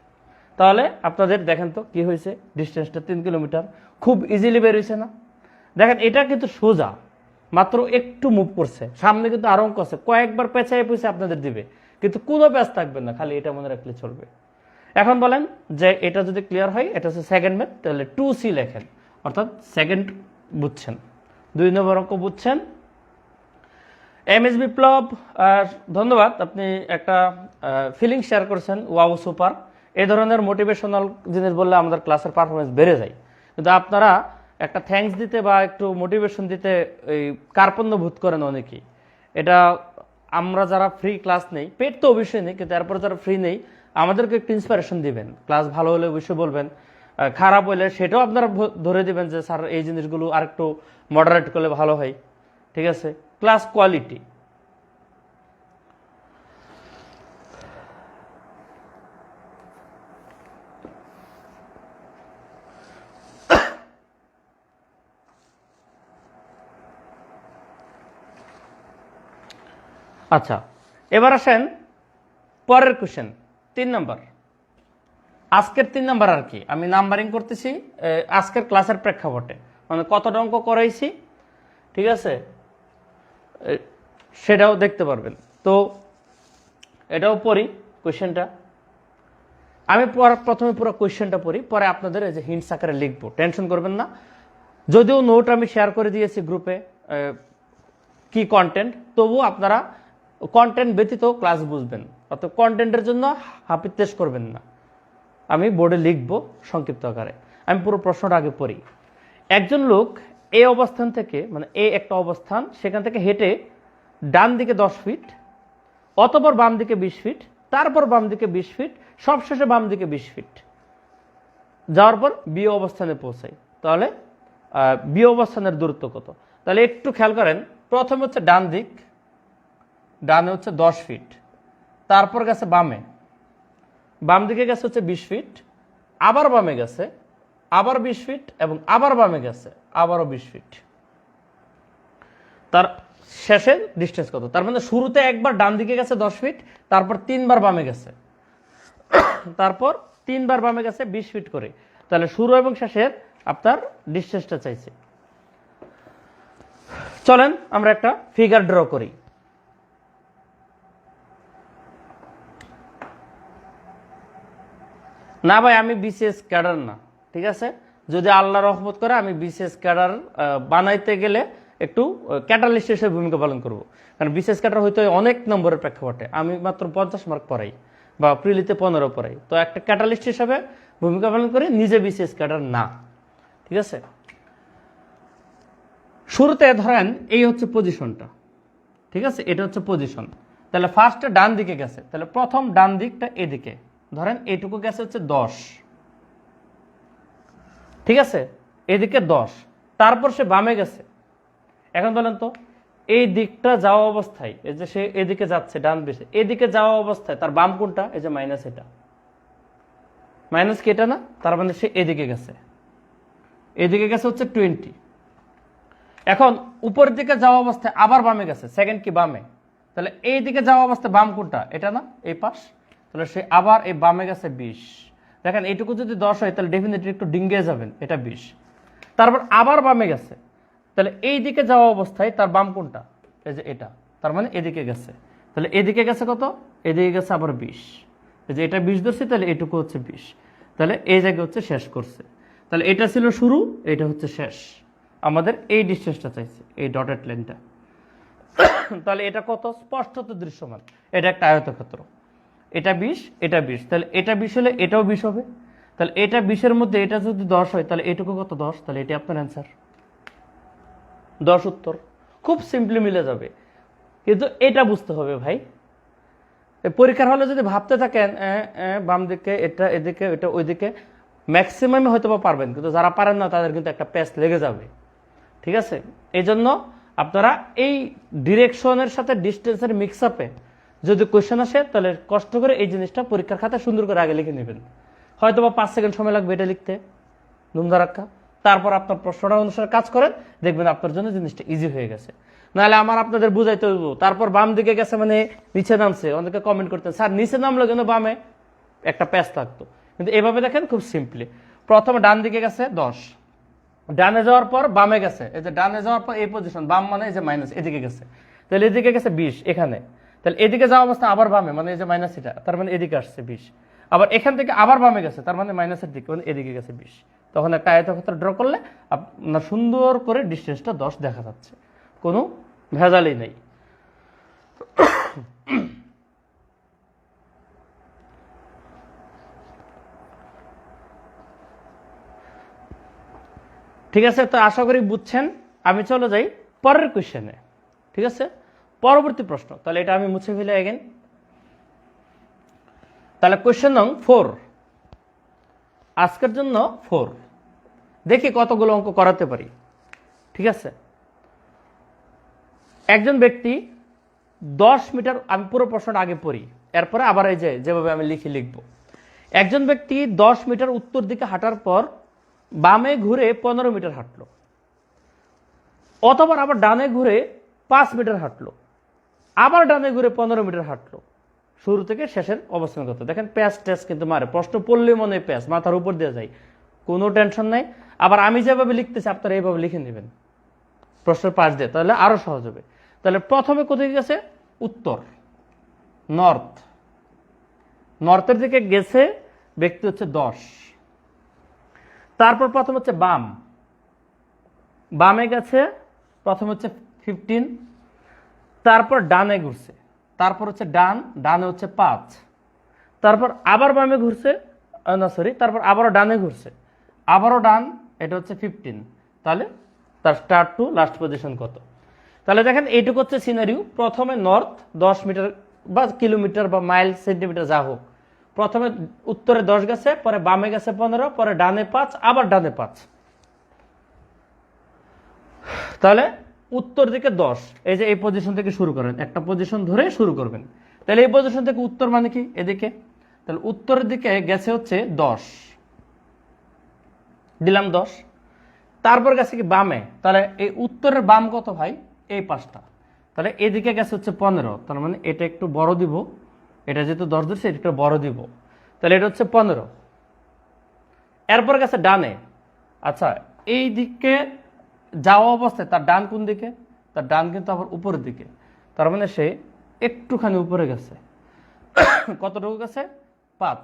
তাহলে আপনাদের দেখেন তো কি হয়েছে, ডিস্টেন্সটা 3 কিলোমিটার, খুব ইজিলি বের হয়েছে না? দেখেন এটা কিন্তু সোজা, মাত্র একটু মুভ করছে, সামনে কিন্তু আরো অঙ্ক আছে, কয়েকবার পেঁচায় পয়সা আপনাদের দিবে, কিন্তু কোনো প্যাচ থাকবে না, খালি এটা মনে রাখলে চলবে। এখন বলেন যে এটা যদি ক্লিয়ার হয়, এটা হচ্ছে সেকেন্ড ম্যাথ, তাহলে 2C লেখেন, অর্থাৎ সেকেন্ড বুঝছেন, 2 নম্বর অঙ্ক বুঝছেন। MS বিপ্লব ধন্যবাদ, আপনি একটা ফিলিং শেয়ার করছেন, ওয়াও সুপার। এই ধরনের মোটিভেশনাল জিনিস বললে আমাদের ক্লাসের পারফরমেন্স বেড়ে যায়, কিন্তু আপনারা একটা থ্যাঙ্কস দিতে বা একটু মোটিভেশন দিতে এই কার্পণ্য বোধ করেন অনেকেই। এটা আমরা যারা ফ্রি ক্লাস নেই, পেড তো অবশ্যই নেই, কিন্তু এরপর যারা ফ্রি নেই আমাদেরকে একটু ইন্সপিরেশন দিবেন। ক্লাস ভালো হলে অবশ্যই বলবেন, খারাপ হলে সেটাও আপনারা ধরে দিবেন যে স্যার এই জিনিসগুলো আরেকটু মডারেট করলে ভালো হয়, ঠিক আছে? ক্লাস কোয়ালিটি, আচ্ছা, এবার আসেন পরের কোশ্চেন 3 নম্বর। আজকের 3 নম্বর আর কি আমি নাম্বারিং করতেছি আজকের ক্লাসের প্রেক্ষাপটে, মানে কতটা অঙ্ক করাইছি, ঠিক আছে, সেটাও দেখতে পারবেন। তো এটাও পড়ি কোশ্চেনটা। আমি প্রথমে পুরো কোশ্চেনটা পড়ি, পরে আপনাদের এই যে হিন্টস আকারে লিখবো, টেনশন করবেন না। যদিও নোট আমি শেয়ার করে দিয়েছি গ্রুপে কি কন্টেন্ট, তবু আপনারা কন্টেন্ট ব্যতীত ক্লাস বুঝবেন, অর্থাৎ কন্টেন্টের জন্য হাপিত্তেশ করবেন না। আমি বোর্ডে লিখবো সংক্ষিপ্ত আকারে। আমি পুরো প্রশ্নটা আগে পড়ি। একজন লোক এই অবস্থান থেকে, মানে এই একটা অবস্থান, সেখান থেকে হেঁটে ডান দিকে 10 ফিট, অতঃপর বাম দিকে 20 ফিট, তারপর বাম দিকে 20 ফিট, সবশেষে বাম দিকে 20 ফিট যাওয়ার পর বি অবস্থানে পৌঁছায়। তাহলে বি অবস্থানের দূরত্ব কত? তাহলে একটু খেয়াল করেন, প্রথমে হচ্ছে ডান দিক, ডানে হচ্ছে 10 ফিট, তারপর গেছে বামে, বাম দিকে গেছে হচ্ছে 20 ফিট, আবার বামে গেছে, আবার 20 ফিট, এবং আবার বামে গেছে, আবারও 20 ফিট। তার শেষের ডিস্টেন্স কত? তার মানে শুরুতে একবার ডান দিকে গেছে 10 ফিট, তারপর 3 বার বামে গেছে, তারপর 3 বার বামে গেছে 20 ফিট করে। তাহলে শুরু এবং শেষের আপনার ডিস্টেন্সটা চাইছে। চলেন আমরা একটা ফিগার ড্র করি। না ভাই, আমি বিসিএস ক্যাডার না, ঠিক আছে। যদি আল্লাহ রহমত করে আমি বিসিএস ক্যাডার বানাইতে গেলে একটু ক্যাটালিস্ট হিসেবে ভূমিকা পালন করব। কারণ বিসিএস ক্যাডার হয়তো অনেক নম্বরের প্রেক্ষাপটে আমি মাত্র 50 মার্ক পড়াই, বা প্রিলিতে 15 পড়াই। তো একটা ক্যাটালিস্ট হিসেবে ভূমিকা পালন করি, নিজে বিসিএস ক্যাডার না, ঠিক আছে। শুরুতে ধরেন এই হচ্ছে পজিশনটা, ঠিক আছে, এটা হচ্ছে পজিশন। তাহলে ফার্স্টে ডান দিকে গেছে, তাহলে প্রথম ডান দিকটা এদিকে, ধরেন এইটুকু গেছে হচ্ছে 10, ঠিক আছে, এদিকে 10, তারপর সে বামে গেছে। এখন বলেন তো, এই দিকটা যাওয়া অবস্থায়, এই যে সে এদিকে যাচ্ছে ডান দিকে, এদিকে যাওয়া অবস্থায় তার বাম কোনটা? এই যে মাইনাস, এটা মাইনাস কি এটা না? তার মানে সে এদিকে গেছে, এদিকে গেছে হচ্ছে 20। এখন উপরের দিকে যাওয়া অবস্থায় আবার বামে গেছে, সেকেন্ড কি বামে, তাহলে এই দিকে যাওয়া অবস্থায় বাম কোনটা? এটা না, এই পাশ। তাহলে সে আবার এই বামে গেছে 20। দেখেন এইটুকু যদি 10 হয় তাহলে ডেফিনেটলি একটু ডিঙ্গে যাবেন, এটা 20। তারপর আবার বামে গেছে, তাহলে এই দিকে যাওয়া অবস্থায় তার বাম কোনটা? এই যে এটা, তার মানে এদিকে গেছে। তাহলে এদিকে গেছে কত? এদিকে গেছে আবার 20। এই যে এটা 20 ধরছি, তাহলে এটুকু হচ্ছে 20। তাহলে এই জায়গায় হচ্ছে শেষ করছে। তাহলে এটা ছিল শুরু, এটা হচ্ছে শেষ। আমাদের এই ডিস্টেন্সটা চাইছে, এই ডটেড লাইনটা। তাহলে এটা কত? স্পষ্টত দৃশ্যমান, এটা একটা আয়তক্ষেত্র। এটা 20, এটা 20, তাহলে এটা 20 হলে এটাও 20 হবে। তাহলে এটা 20-এর মধ্যে এটা যদি 10 হয়, তাহলে এটুকু কত? 10। তাহলে এটা আপনার অ্যান্সার, 10 উত্তর। খুব সিম্পলি মিলে যাবে, কিন্তু এটা বুঝতে হবে ভাই। পরীক্ষার হলে যদি ভাবতে থাকেন বাম দিকে এটা, এদিকে এটা, ওইদিকে, ম্যাক্সিমামে হয়তো বা পারবেন, কিন্তু যারা পারেন না তাদের কিন্তু একটা প্যাচ লেগে যাবে, ঠিক আছে। এই জন্য আপনারা এই ডিরেকশনের সাথে ডিস্টেন্সের মিক্স আপে যদি কোয়েশ্চেন আসে, তাহলে কষ্ট করে এই জিনিসটা পরীক্ষার খাতায় সুন্দর করে আগে লিখে নেবেন। হয়তো বা 5 সেকেন্ড সময় লাগবে এটা লিখতে, ধুমধারাক্কা। তারপর আপনার প্রশ্নটা অনুসারে কাজ করেন, দেখবেন আপনার জন্য জিনিসটা ইজি হয়ে গেছে। নাহলে আমার আপনাদের বুঝাইতে হইব, তারপর বাম দিকে গেছে মানে নিচে নামছে, অনেকে কমেন্ট করতেন স্যার নিচে নামলো কেন বামে, একটা প্যাচ থাকতো। কিন্তু এভাবে দেখেন খুব সিম্পলি, প্রথমে ডান দিকে গেছে 10, ডানে যাওয়ার পর বামে গেছে, এই যে ডানে যাওয়ার পর এই পজিশন, বাম মানে এই যে মাইনাস, এদিকে গেছে, তাহলে এদিকে গেছে 20 এখানে, তাহলে এদিকে যাওয়া অবস্থা আবার বামে, মানে এই যে মাইনাস এটা, তার মানে এদিকে আসছে 20, আবার এখান থেকে আবার বামে গেছে, তার মানে মাইনাসের দিকে, মানে এদিকে গেছে 20। তখন একটা আয়তক্ষেত্র ড্র করলে আপনার সুন্দর করে ডিস্টেন্সটা 10 দেখা যাচ্ছে, কোনো ভেজালই নেই। ঠিক আছে, তো আশা করি বুঝছেন। আমি চলে যাই পরের কোশ্চেনে, ঠিক আছে, পরবর্তী প্রশ্ন। তাহলে এটা আমি মুছে ফেলে এগেন। তাহলে কোশ্চেন নং 4 আজকের জন্য 4। দেখি কতগুলো অঙ্ক করাতে পারি, ঠিক আছে। একজন ব্যক্তি 10 মিটার, আমি পুরো প্রশ্নটা আগে পড়ি, এরপরে আবার এই যে যেভাবে আমি লিখব। একজন ব্যক্তি 10 মিটার উত্তর দিকে হাঁটার পর বামে ঘুরে 15 মিটার হাঁটলো, অথবা আবার ডানে ঘুরে 5 মিটার হাঁটলো। আবার ডানে ঘুরে 15 মিটার হাঁটলো, শুরু থেকে শেষের অবস্থান কত। দেখেন প্যাচ ট্যাচ কিন্তু মারে, প্রশ্ন পড়লে মনে প্যাচ মাথার উপর দিয়ে যায়, কোনো টেনশন নাই। আবার আমি যেভাবে লিখতেছি আপনারা এইভাবে লিখে নেবেন প্রশ্নের পাশ দিয়ে, তাহলে আরো সহজ হবে। তাহলে প্রথমে কোথায় গেছে? উত্তর, নর্থ, নর্থের দিকে গেছে ব্যক্তি হচ্ছে 10। তারপর প্রথম হচ্ছে বাম, বামে গেছে প্রথম হচ্ছে 15। তারপর ডানে ঘুরছে, তারপর হচ্ছে ডান, ডানে হচ্ছে 5। তারপর আবার বামে ঘুরছে, না সরি, তারপর আবারও ডানে ঘুরছে, আবারও ডান, এটা হচ্ছে 15। তাহলে তার স্টার্ট টু লাস্ট পজিশন কত? তাহলে দেখেন এইটুকু হচ্ছে সিনারিও। প্রথমে নর্থ 10 মিটার বা কিলোমিটার বা মাইল সেন্টিমিটার যা হোক, প্রথমে উত্তরে 10 গেছে, পরে বামে গেছে 15, পরে ডানে 5, আবার ডানে 5। তাহলে উত্তর দিকে 10, এই যে এই পজিশন থেকে শুরু করেন, একটা পজিশন ধরে শুরু করবেন। তাহলে এই পজিশন থেকে উত্তর মানে কি? এদিকে। তাহলে উত্তরের দিকে গেছে হচ্ছে 10, দিলাম 10। তারপর গেছে কি বামে, তাহলে এই উত্তরের বাম কত ভাই? এই 5টা। তাহলে এদিকে গেছে হচ্ছে 15, তার মানে এটা একটু বড় দিব, এটা যেহেতু 10 দিচ্ছে এটা একটু বড় দিব, তাহলে এটা হচ্ছে 15। এরপর গেছে ডানে, আচ্ছা এই দিকে যাওয়া অবস্থায় তার ডান কোন দিকে? তার ডান কিন্তু আবার উপরের দিকে, তার মানে সে একটুখানি উপরে গেছে। কতটুকু গেছে? 5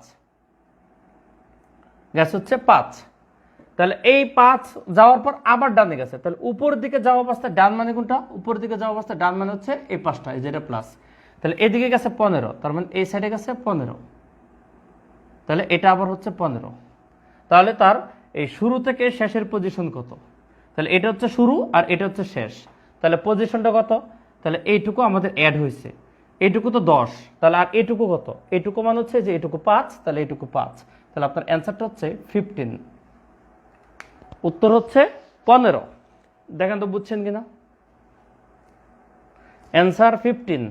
গেছে হচ্ছে 5। তাহলে এই 5 যাওয়ার পর আবার ডানে গেছে, তাহলে উপরের দিকে যাওয়া অবস্থায় ডান মানে কোনটা? উপরের দিকে যাওয়া অবস্থায় ডান মানে হচ্ছে এই 5টা, এই যেটা প্লাস। তাহলে এদিকে গেছে 15, তার মানে এই সাইডে গেছে 15, তাহলে এটা আবার হচ্ছে 15। তাহলে তার এই শুরু থেকে শেষের পজিশন কত? তাহলে এটা হচ্ছে শুরু আর এটা হচ্ছে শেষ, তাহলে পজিশনটা কত? তাহলে এইটুকু আমাদের অ্যাড হয়েছে, এইটুকু তো 10, তাহলে আর এইটুকু কত? এইটুকু মানে হচ্ছে যে এইটুকু 5, তাহলে এইটুকু 5, তাহলে আপনার অ্যান্সারটা হচ্ছে 15। উত্তর হচ্ছে 15। দেখেন তো বুঝছেন কিনা? অ্যান্সার 15।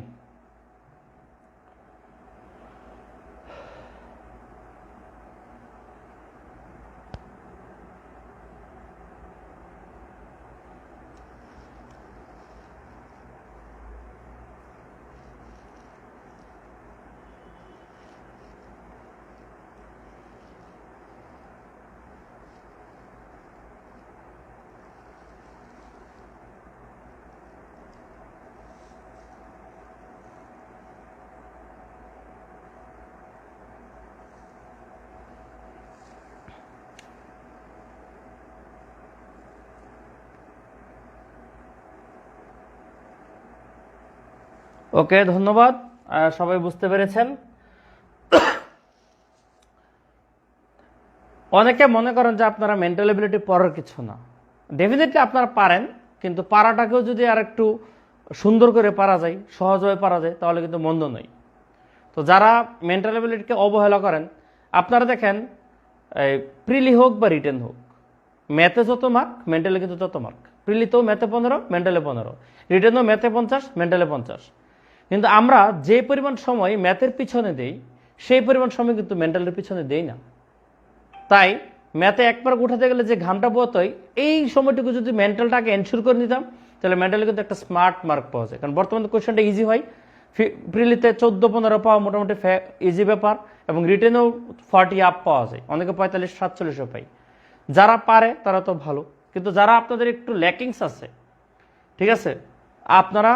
ওকে, ধন্যবাদ, সবাই বুঝতে পেরেছেন। অনেকে মনে করেন যে আপনারা মেন্টাল এবিলিটি পড়ার কিছু না, ডেফিনেটলি আপনারা পারেন, কিন্তু পারাটাকেও যদি আর একটু সুন্দর করে পারা যায়, সহজভাবে পারা যায়, তাহলে কিন্তু মন্দ নয়। তো যারা মেন্টাল এবিলিটিকে অবহেলা করেন, আপনারা দেখেন প্রিলি হোক বা রিটেন হোক, ম্যাথে যত মার্ক মেন্টালে কিন্তু তত মার্ক। প্রিলিতেও ম্যাথে 15, মেন্টালে 15, রিটেনও ম্যাথে 50, মেন্টালে 50। কিন্তু আমরা যে পরিমাণ সময় ম্যাথের পিছনে দেই, সেই পরিমাণ সময় কিন্তু মেন্টালের পিছনে দেই না। তাই ম্যাথে একবার উঠাতে গেলে যে ঘামটা পোয়াতে হয়, এই সময়টুকু যদি মেন্টালটাকে এনশিওর করে নিতাম, তাহলে মেন্টালে কিন্তু একটা স্মার্ট মার্ক পাওয়া যায়। কারণ বর্তমানে কোয়েশ্চেনটা ইজি হয়, প্রিলিতে 14-15 পাওয়া মোটামুটি ইজি ব্যাপার, এবং রিটেনেও 40 আপ পাওয়া যায়, অনেকে 45-47 পাই। যারা পারে তারা তো ভালো, কিন্তু যারা আপনাদের একটু ল্যাকিংস আছে, ঠিক আছে, আপনারা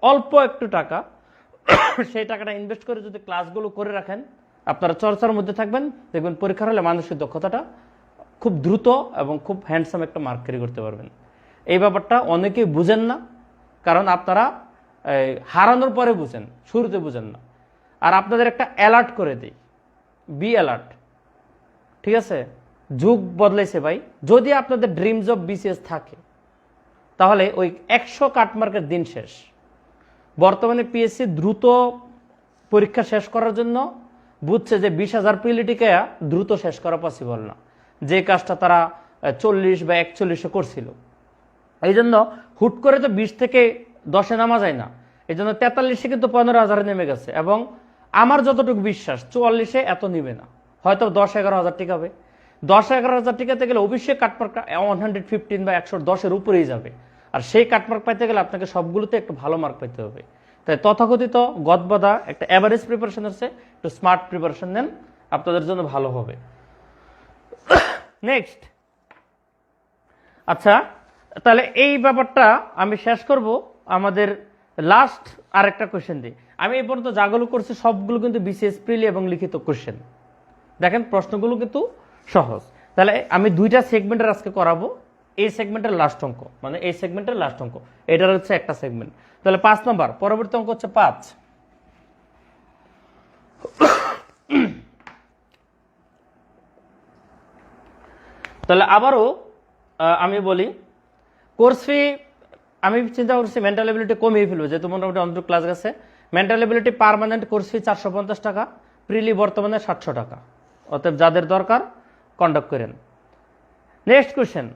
অল্প একটু টাকা সেই টাকাটা ইনভেস্ট করে যদি ক্লাসগুলো করে রাখেন, আপনারা চর্চার মধ্যে থাকবেন, দেখবেন পরীক্ষার হলে মানসিক দক্ষতাটা খুব দ্রুত এবং খুব হ্যান্ডসাম একটা মার্ক ক্যারি করতে পারবেন। এই ব্যাপারটা অনেকেই বুঝেন না, কারণ আপনারা হারানোর পরে বুঝেন, শুরুতে বুঝেন না। আর আপনাদের একটা অ্যালার্ট করে দিই, বি অ্যালার্ট, ঠিক আছে? যুগ বদলাইছে ভাই। যদি আপনাদের ড্রিম জব বিসিএস থাকে, তাহলে ওই 100 কাটমার্কের দিন শেষ। বর্তমানে পিএসসি দ্রুত পরীক্ষা শেষ করার জন্য বুঝছে যে 20,000 প্রিলিটিকে দ্রুত শেষ করা পসিবল না, যে কাজটা তারা 40 বা 41 করছিল। এই জন্য হুট করে তো 20 থেকে 10-এ নামা যায় না, এই জন্য 43-এ কিন্তু 15,000 নেমে গেছে, এবং আমার যতটুকু বিশ্বাস 44-এ এত নিবে না, হয়তো 10-11,000 টিকাবে। 10-11,000 টিকাতে গেলে অবশ্যই কাটমার্ক 115 বা 110-এর উপরেই যাবে, আর সেই কাটমার্ক পাইতে গেলে আপনাকে সবগুলোতে একটু ভালো মার্ক পাইতে হবে। তাই তথাকথিত গদবাদা একটা অ্যাভারেজ প্রিপারেশন আছে, একটু স্মার্ট প্রিপারেশন নেন, আপনাদের জন্য ভালো হবে। নেক্সট, আচ্ছা তাহলে এই ব্যাপারটা আমি শেষ করব আমাদের লাস্ট আরেকটা কোশ্চেন দিয়ে। আমি এই পর্যন্ত যাগুলো করছি সবগুলো কিন্তু বিসিএস প্রিলি এবং লিখিত কোশ্চেন। দেখেন প্রশ্নগুলো কিন্তু সহজ। তাহলে আমি দুইটা সেগমেন্টের আজকে করাবো, এই সেগমেন্টের লাস্ট অঙ্ক, মানে এই সেগমেন্টের লাস্ট অঙ্ক, এটার হচ্ছে একটা সেগমেন্ট। তাহলে 5 নম্বর, পরবর্তী অঙ্ক হচ্ছে 5। তাহলে আবারও আমি বলি, কোর্স ফি আমি চিন্তা করছি মেন্টাল এবিলিটি কমিয়ে ফেলবো, যেহেতু মোটামুটি অন্তর ক্লাস গেছে। Mental ability permanent course fee 450 টাকা, প্রিলি বর্তমানে 700 টাকা। অতএব যাদের দরকার কন্ডাক্ট করেন। নেক্সট কোশ্চেন,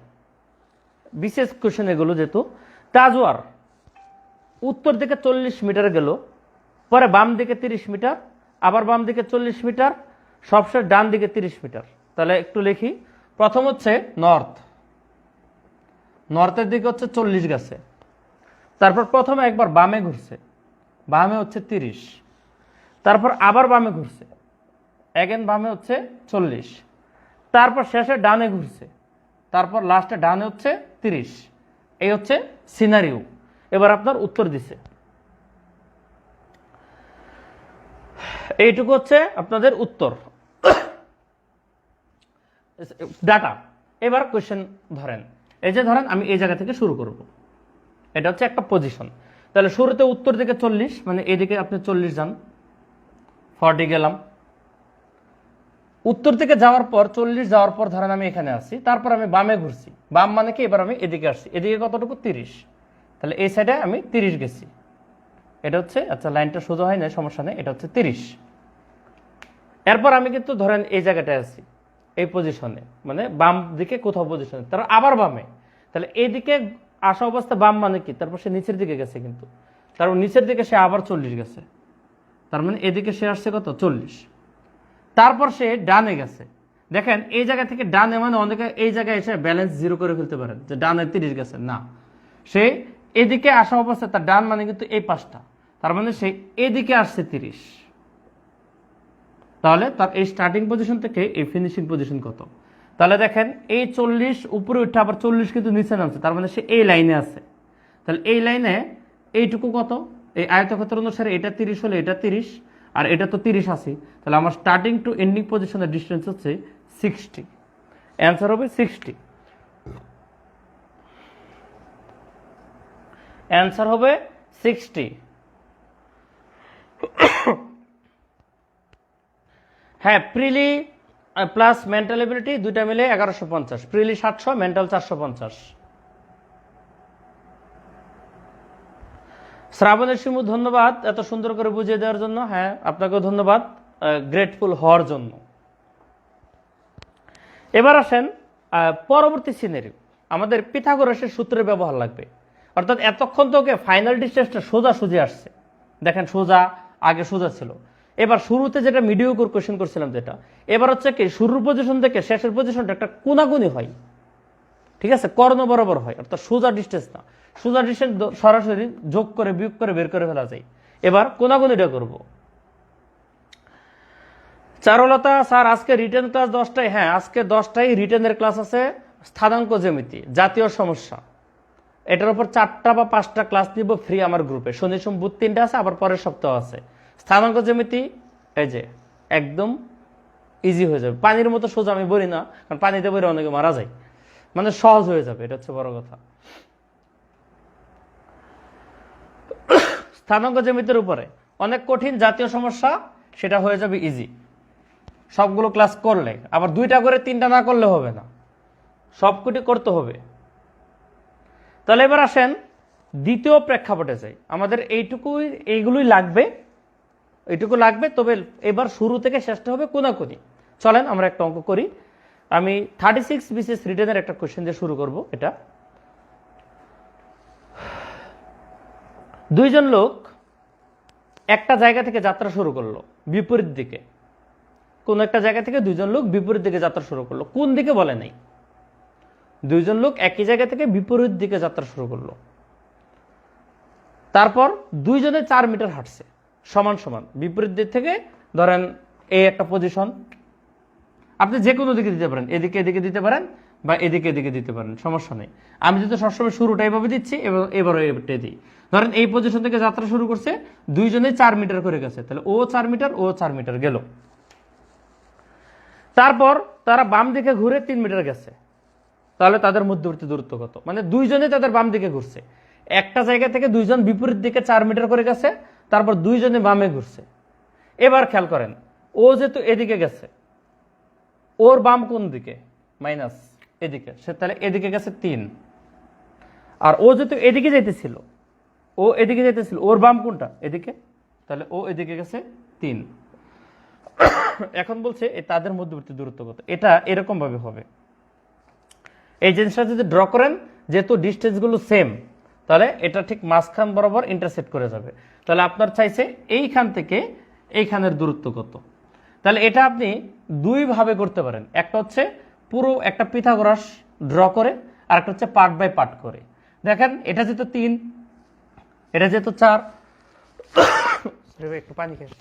বিশেষ কোশ্চেন এগুলো, যেহেতু তাজওয়ার উত্তর দিকে 40 মিটার গেল, পরে বাম দিকে 30 মিটার, আবার বাম দিকে 40 মিটার, সবশেষ ডান দিকে 30 মিটার। তাহলে একটু লিখি। প্রথম হচ্ছে নর্থের দিকে হচ্ছে 40 গেছে, তারপর প্রথমে একবার বামে ঘুরছে, বামে হচ্ছে 30, তারপর আবার বামে ঘুরছে, এগেন বামে হচ্ছে 40, তারপর শেষে ডানে ঘুরছে, তারপর লাস্টে ডানে হচ্ছে 30। এই হচ্ছে সিনারিও। এবার আপনার উত্তর দিছে, এইটুকু হচ্ছে আপনাদের উত্তর, ডাটা। এবার কোশ্চেন ধরেন, এই যে ধরেন আমি এই জায়গা থেকে শুরু করব, এটা হচ্ছে একটা পজিশন। তাহলে শুরুতে উত্তর দিকে 40, মানে এদিকে আপনি 40 যান, 40 গেলাম। উত্তর থেকে যাওয়ার পর 40 যাওয়ার পর ধরেন আমি এখানে আসছি, তারপর আমি বামে ঘুরছি, বাম মানে কি, এবার আমি এদিকে আসছি, এদিকে কতটুকু 30, তাহলে এই সাইডে আমি 30 গেছি। এটা হচ্ছে, আচ্ছা লাইনটা সোজা হয় না, সমস্যা নেই, এটা হচ্ছে 30। এরপর আমি কিন্তু ধরেন এই জায়গাটায় আছি, এই পজিশনে, মানে বাম দিকে কোথাও পজিশনে, তারপর আবার বামে, তাহলে এইদিকে আসা অবস্থা বাম মানে কি, তারপর সে নিচের দিকে গেছে, কিন্তু তারপর নিচের দিকে সে আবার 40 গেছে, তার মানে এদিকে সে আসছে কত 40। তারপর সে ডানে গেছে, দেখেন এই জায়গা থেকে ডানে, মানে অনেকে এই জায়গায় এসে ব্যালেন্স জিরো করে ফেলতে পারেন যে ডানে 30 গেছে, না, সে এদিকে আসা অবস্থা, তার ডান মানে কিন্তু এই পাশটা, তার মানে সে এদিকে আসছে 30। তাহলে তার এই স্টার্টিং পজিশন থেকে এই ফিনিশিং পজিশন কত? তাহলে দেখেন এই 40 উপরে উঠে আবার 40 কিন্তু নিচে নামছে, তার মানে সে এই লাইনে আছে। তাহলে এই লাইনে এইটুকু কত, এই আয়তক্ষেত্র অনুসারে এটা 30 হলে এটা 30, আর এটা তো 30 আছে, তাহলে আমার স্টার্টিং টু এন্ডিং পজিশনের ডিস্টেন্স হচ্ছে 60। অ্যান্সার হবে 60। অ্যান্সার হবে 60। হ্যাঁ, প্রিলি প্লাস মেন্টাল এবিলিটি দুইটা মিলে 1150, প্রিলি 700, মেন্টাল 450। শ্রাবণের শিমু ধন্যবাদ এত সুন্দর করে বুঝিয়ে দেওয়ার জন্য। হ্যাঁ, আপনাকেও ধন্যবাদ, গ্রেটফুল হওয়ার জন্য। এবার আসেন পরবর্তী সিনারিও, আমাদের পিথাগোরাসের সূত্রের ব্যবহার লাগবে। অর্থাৎ এতক্ষণ তো ওকে ফাইনাল ডিস্টেন্সটা সোজা সুজি আসছে, দেখেন সোজা, আগে সোজা ছিল। এবার শুরুতে যেটা মিডিওকর কোশ্চেন করছিলাম, যেটা এবার হচ্ছে কি শুরুর পজিশন থেকে শেষের পজিশনটা একটা কোনাকুনি হয়, ঠিক আছে, কর্ণ বরাবর হয়, অর্থাৎ সোজা ডিস্টেন্স না। সোজা ডিস্টেন্স সরাসরি যোগ করে বিয়োগ করে বের করে ফেলা যায়। এবার কোনাকুনিটা করব। চারুলতা স্যার আজকে রিটেন ক্লাস 10টায়? হ্যাঁ, আজকে 10টায় রিটেনের ক্লাস আছে, স্থানাঙ্ক জ্যামিতি, জাতীয় সমস্যা। এটার উপর 4টা বা 5টা ক্লাস নিব ফ্রি আমার গ্রুপে, শনি সোম বুধ 3টা আছে, আবার পরের সপ্তাহ আছে। স্থানাঙ্ক জ্যামিতি এই যে একদম ইজি হয়ে যাবে, পানির মতো সোজা আমি বলি না, কারণ পানিতে বলে অনেকে মারা যায়, মানে সহজ হয়ে যাবে, এটা হচ্ছে বড় কথা। স্থানাঙ্ক জ্যামিতির উপরে অনেক কঠিন জাতীয় সমস্যা, সেটা হয়ে যাবে ইজি সবগুলো ক্লাস করলে। আবার 2টা করে 3টা না করলে হবে না, সবকটি করতে হবে। তাহলে এবার আসেন দ্বিতীয় প্রেক্ষাপটে যাই। আমাদের এইগুলোই লাগবে, এইটুকু লাগবে, তবে এবার শুরু থেকে শেষটা হবে কোনাকুনি। চলেন আমরা একটা অঙ্ক করি। আমি 36 বিসিএস রিটেনের একটা কোশ্চেন দিয়ে শুরু করব। এটা দুইজন লোক একটা জায়গা থেকে যাত্রা শুরু করলো বিপরীত দিকে, কোন একটা জায়গা থেকে দুইজন লোক বিপরীত দিকে যাত্রা শুরু করলো, কোন দিকে বলে নাই, দুইজন লোক একই জায়গা থেকে বিপরীত দিকে যাত্রা শুরু করলো। তারপর দুইজনে 4 মিটার হাঁটছে সমান সমান, বিপরীত দিক থেকে ধরেন এই একটা পজিশন, আপনি যে কোনো দিকে দিতে পারেন, এদিকে এদিকে দিতে পারেন বা এদিকে এদিকে দিতে পারেন, সমস্যা নেই। আমি যদি সবসময় শুরুটা এইভাবে দিচ্ছি এবারও এটা দিই। ধরেন এই পজিশন থেকে যাত্রা শুরু করছে, দুইজনে 4 মিটার করে গেছে, তাহলে ও 4 মিটার ও 4 মিটার গেল। তারপর তারা বাম দিকে ঘুরে 3 মিটার গেছে, তাহলে তাদের মধ্যবর্তী দূরত্ব কত? মানে দুইজনে তাদের বাম দিকে ঘুরছে, একটা জায়গা থেকে দুইজন বিপরীত দিকে 4 মিটার করে গেছে, তারপর দুইজনে বামে ঘুরছে। এবার খেয়াল করেন, ও যেহেতু এদিকে গেছে, ওর বাম কোন দিকে? মাইনাস এদিকে, সে তাহলে এদিকে গেছে 3। আর ও যেহেতু এদিকে যাইতেছিল, ওর বাম কোনটা? এদিকে, তাহলে ও এদিকে গেছে 3। এখন বলছে তাদের মধ্যবর্তী দূরত্ব কত? এটা এরকম ভাবে হবে, এই জিনিসটা যদি ড্র করেন, যেহেতু ডিস্টেন্স গুলো সেম, তাহলে এটা ঠিক মাঝখান বরাবর ইন্টারসেক্ট করে যাবে। তাহলে আপনার চাইছে এইখান থেকে এইখানের দূরত্ব কত? তাহলে এটা আপনি দুই ভাবে করতে পারেন, একটা হচ্ছে পুরো একটা পিথাগোরাস ড্র করে, আর একটা হচ্ছে পার্ট বাই পার্ট করে। দেখেন এটা যেহেতু 3, এটা যেহেতু 4, একটু পানি খেয়ে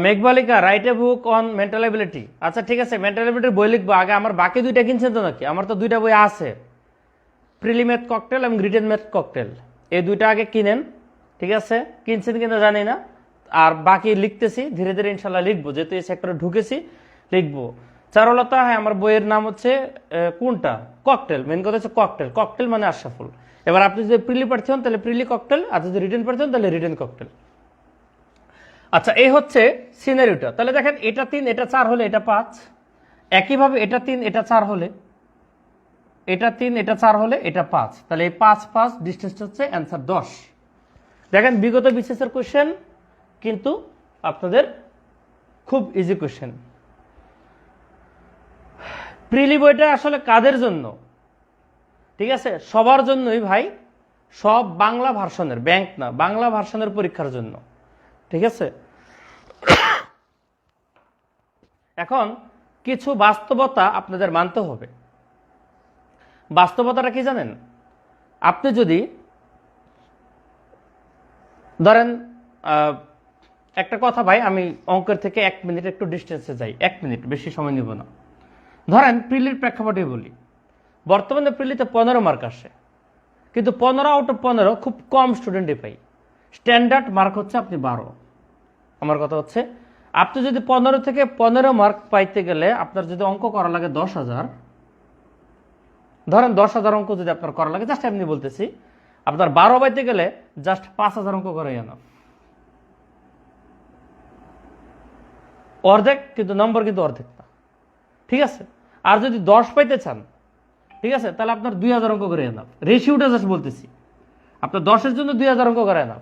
Meghbalika right a book on mental ability. আচ্ছা ঠিক আছে, মেন্টাল এবিলিটির বই লিখবো, আগে আমার বাকি দুইটা কিনছেন তো নাকি? আমার তো দুইটা বই আছে, প্রিলি ম্যাথ ককটেল এবং রিটেন ম্যাথ ককটেল, এই দুইটা আগে কিনেন। ঠিক আছে, কিনছেন কিনা জানি না, আর বাকি লিখতেছি, ধীরে ধীরে ইনশাল্লাহ লিখবো, যেহেতু এই সেক্টরে ঢুকেছি লিখবো। চারুলতা, হ্যাঁ আমার বইয়ের নাম হচ্ছে কোনটা? ককটেল। মেন কথা হচ্ছে ককটেল, ককটেল মানে আশরাফুল। এবার আপনি যদি প্রিলি প্রার্থী হন তাহলে প্রিলি ককটেল, আর যদি রিটেন প্রার্থী হন তাহলে রিটেন ককটেল। আচ্ছা, এই হচ্ছে সিনারিওটা। তাহলে দেখেন এটা 3 এটা 4 হলে এটা 5, একইভাবে এটা 3 এটা 4 হলে এটা 3 এটা 4 হলে এটা 5, তাহলে এই 5 5 ডিস্টেন্সটা হচ্ছে অ্যান্সার 10। দেখেন বিগত বিসিএসের কোশ্চেন কিন্তু আপনাদের খুব ইজি কোশ্চেন। প্রিলি বইটা আসলে কাদের জন্য? ঠিক আছে, সবার জন্যই ভাই, সব বাংলা ভার্সনের, ব্যাংক না, বাংলা ভার্সনের পরীক্ষার জন্য। ঠিক আছে, এখন কিছু বাস্তবতা আপনাদের মানতে হবে। বাস্তবতাটা কি জানেন? আপনি যদি ধরেন একটা কথা ভাই, আমি অঙ্কের থেকে 1 মিনিট একটু ডিস্টেন্সে যাই, 1 মিনিট, বেশি সময় নিব না। ধরেন প্রিলির প্রেক্ষাপটে বলি, বর্তমানে প্রিলিতে 15 মার্ক আসে, কিন্তু 15 আউট অফ 15 খুব কম স্টুডেন্টই পাই, স্ট্যান্ডার্ড মার্ক হচ্ছে আপনি 12। আমার কথা হচ্ছে, আপনি যদি 15 থেকে 15 মার্ক পাইতে গেলে আপনার যদি অঙ্ক করা লাগে 10,000, ধরেন 10,000 অঙ্ক যদি আপনার করা লাগে, জাস্ট এমনি বলতেছি, আপনার 12 পাইতে গেলে জাস্ট 5,000 অঙ্ক করাই না, অর্ধেক, কিন্তু নম্বর কিন্তু অর্ধেক না। ঠিক আছে, আর যদি 10 পাইতে চান, ঠিক আছে, তাহলে আপনার 2,000 অঙ্ক করে না, রেশিওটা জাস্ট বলতেছি, আপনার 10-এর জন্য 2,000 অঙ্ক করে না,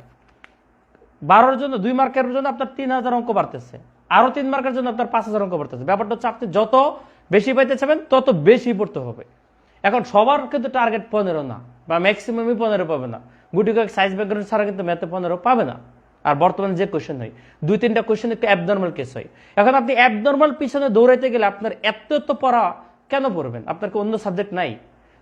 12-এর জন্য 2 মার্কের জন্য আপনার 3,000 অঙ্ক বাড়তেছে, আরো 3 মার্কের জন্য আপনার 5,000 অঙ্ক বাড়তেছে। ব্যাপারটা হচ্ছে আপনি যত বেশি পাইতে চাবেন তত বেশি পড়তে হবে। এখন সবার কিন্তু টার্গেট 15 না, বা ম্যাক্সিমামই 15 পাবে না, গুটি কয়েক সাইজ ব্যাকগ্রাউন্ড ছাড়া কিন্তু ম্যাথে 15 পাবে না। আর বর্তমানে যে কোশ্চেন হয়, 2-3টা কোশ্চেন একটু অ্যাবনর্মাল কেস হয়। এখন আপনি অ্যাবনর্মাল পিছনে দৌড়াইতে গেলে আপনার এত পড়া কেন পড়বেন? আপনার কি অন্য সাবজেক্ট নাই?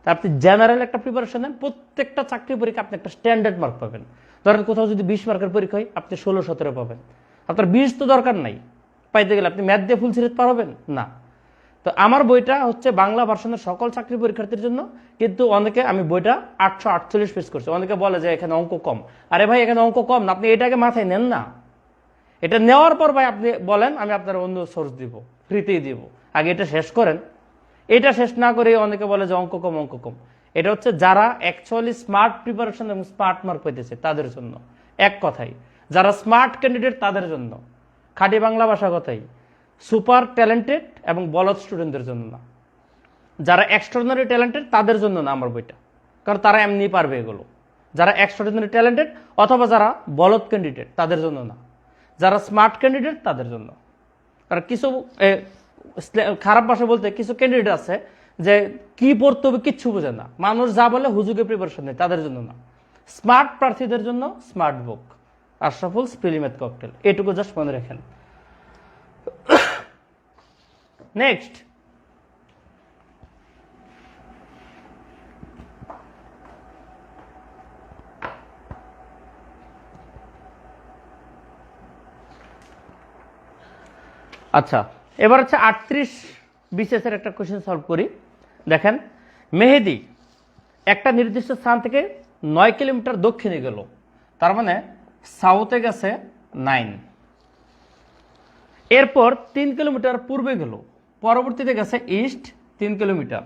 তা আপনি জেনারেল একটা প্রিপারেশন নেন, প্রত্যেকটা চাকরি পরীক্ষা আপনি একটা স্ট্যান্ডার্ড মার্ক পাবেন। ধরেন কোথাও যদি 20 মার্কের পরীক্ষা হয়, আপনি 16-17 পাবেন। আপনার 20 তো দরকার নাই, পাইতে গেলে আপনি ম্যাথ দিয়ে ফুল সিরিজ পারবেন না। তো আমার বইটা হচ্ছে বাংলা ভার্সনের সকল চাকরি পরীক্ষার্থীর জন্য, কিন্তু অনেকে, আমি বইটা 848 পেজ করছি, অনেকে বলে যে এখানে অঙ্ক কম। আরে ভাই, এখানে অঙ্ক কম না, আপনি এটাকে মাথায় নেন না, এটা নেওয়ার পর ভাই আপনি বলেন আমি আপনার অন্য সোর্স দিব, ফ্রিতেই দিব, আগে এটা শেষ করেন। এটা শেষ না করে অনেকে বলে যে অঙ্ক কম, অঙ্ক কম। এটা হচ্ছে যারা অ্যাকচুয়ালি স্মার্ট প্রিপারেশন এবং স্মার্ট মার্ক পেতেছে তাদের জন্য, এক কথাই যারা স্মার্ট ক্যান্ডিডেট তাদের জন্য, খাঁটি বাংলা ভাষা কথাই, সুপার ট্যালেন্টেড এবং বলদ স্টুডেন্টদের জন্য না, যারা এক্সট্রাঅর্ডিনারি ট্যালেন্টেড তাদের জন্য না আমার বইটা, কারণ তারা এমনি পারবে এগুলো। যারা এক্সট্রাঅর্ডিনারি ট্যালেন্টেড অথবা যারা বলদ ক্যান্ডিডেট তাদের জন্য না, যারা স্মার্ট ক্যান্ডিডেট তাদের জন্য। কারণ কিছু খারাপ ভাষা বলতে কিছু ক্যান্ডিডেট আছে যে কি পড়তে হবে কিচ্ছু বোঝে না, মানুষ যা বলে হুজুগে প্রিপারেশন নেই, তাদের জন্য না। স্মার্ট প্রার্থীদের জন্য স্মার্ট বুক, আশরাফুল স্পিলিমেথ ককটেল, এটুকু জাস্ট মনে রাখেন। নেক্সট, আচ্ছা এবার হচ্ছে 38 BCS এর একটা কোশ্চেন সলভ করি। দেখেন, মেহেদি একটা নির্দিষ্ট স্থান থেকে 9 কিলোমিটার দক্ষিণে গেল, তার মানে সাউথে গেছে 9। এরপর 3 কিলোমিটার পূর্বে গেল, পরবর্তীতে গেছে ইস্ট 3 কিলোমিটার,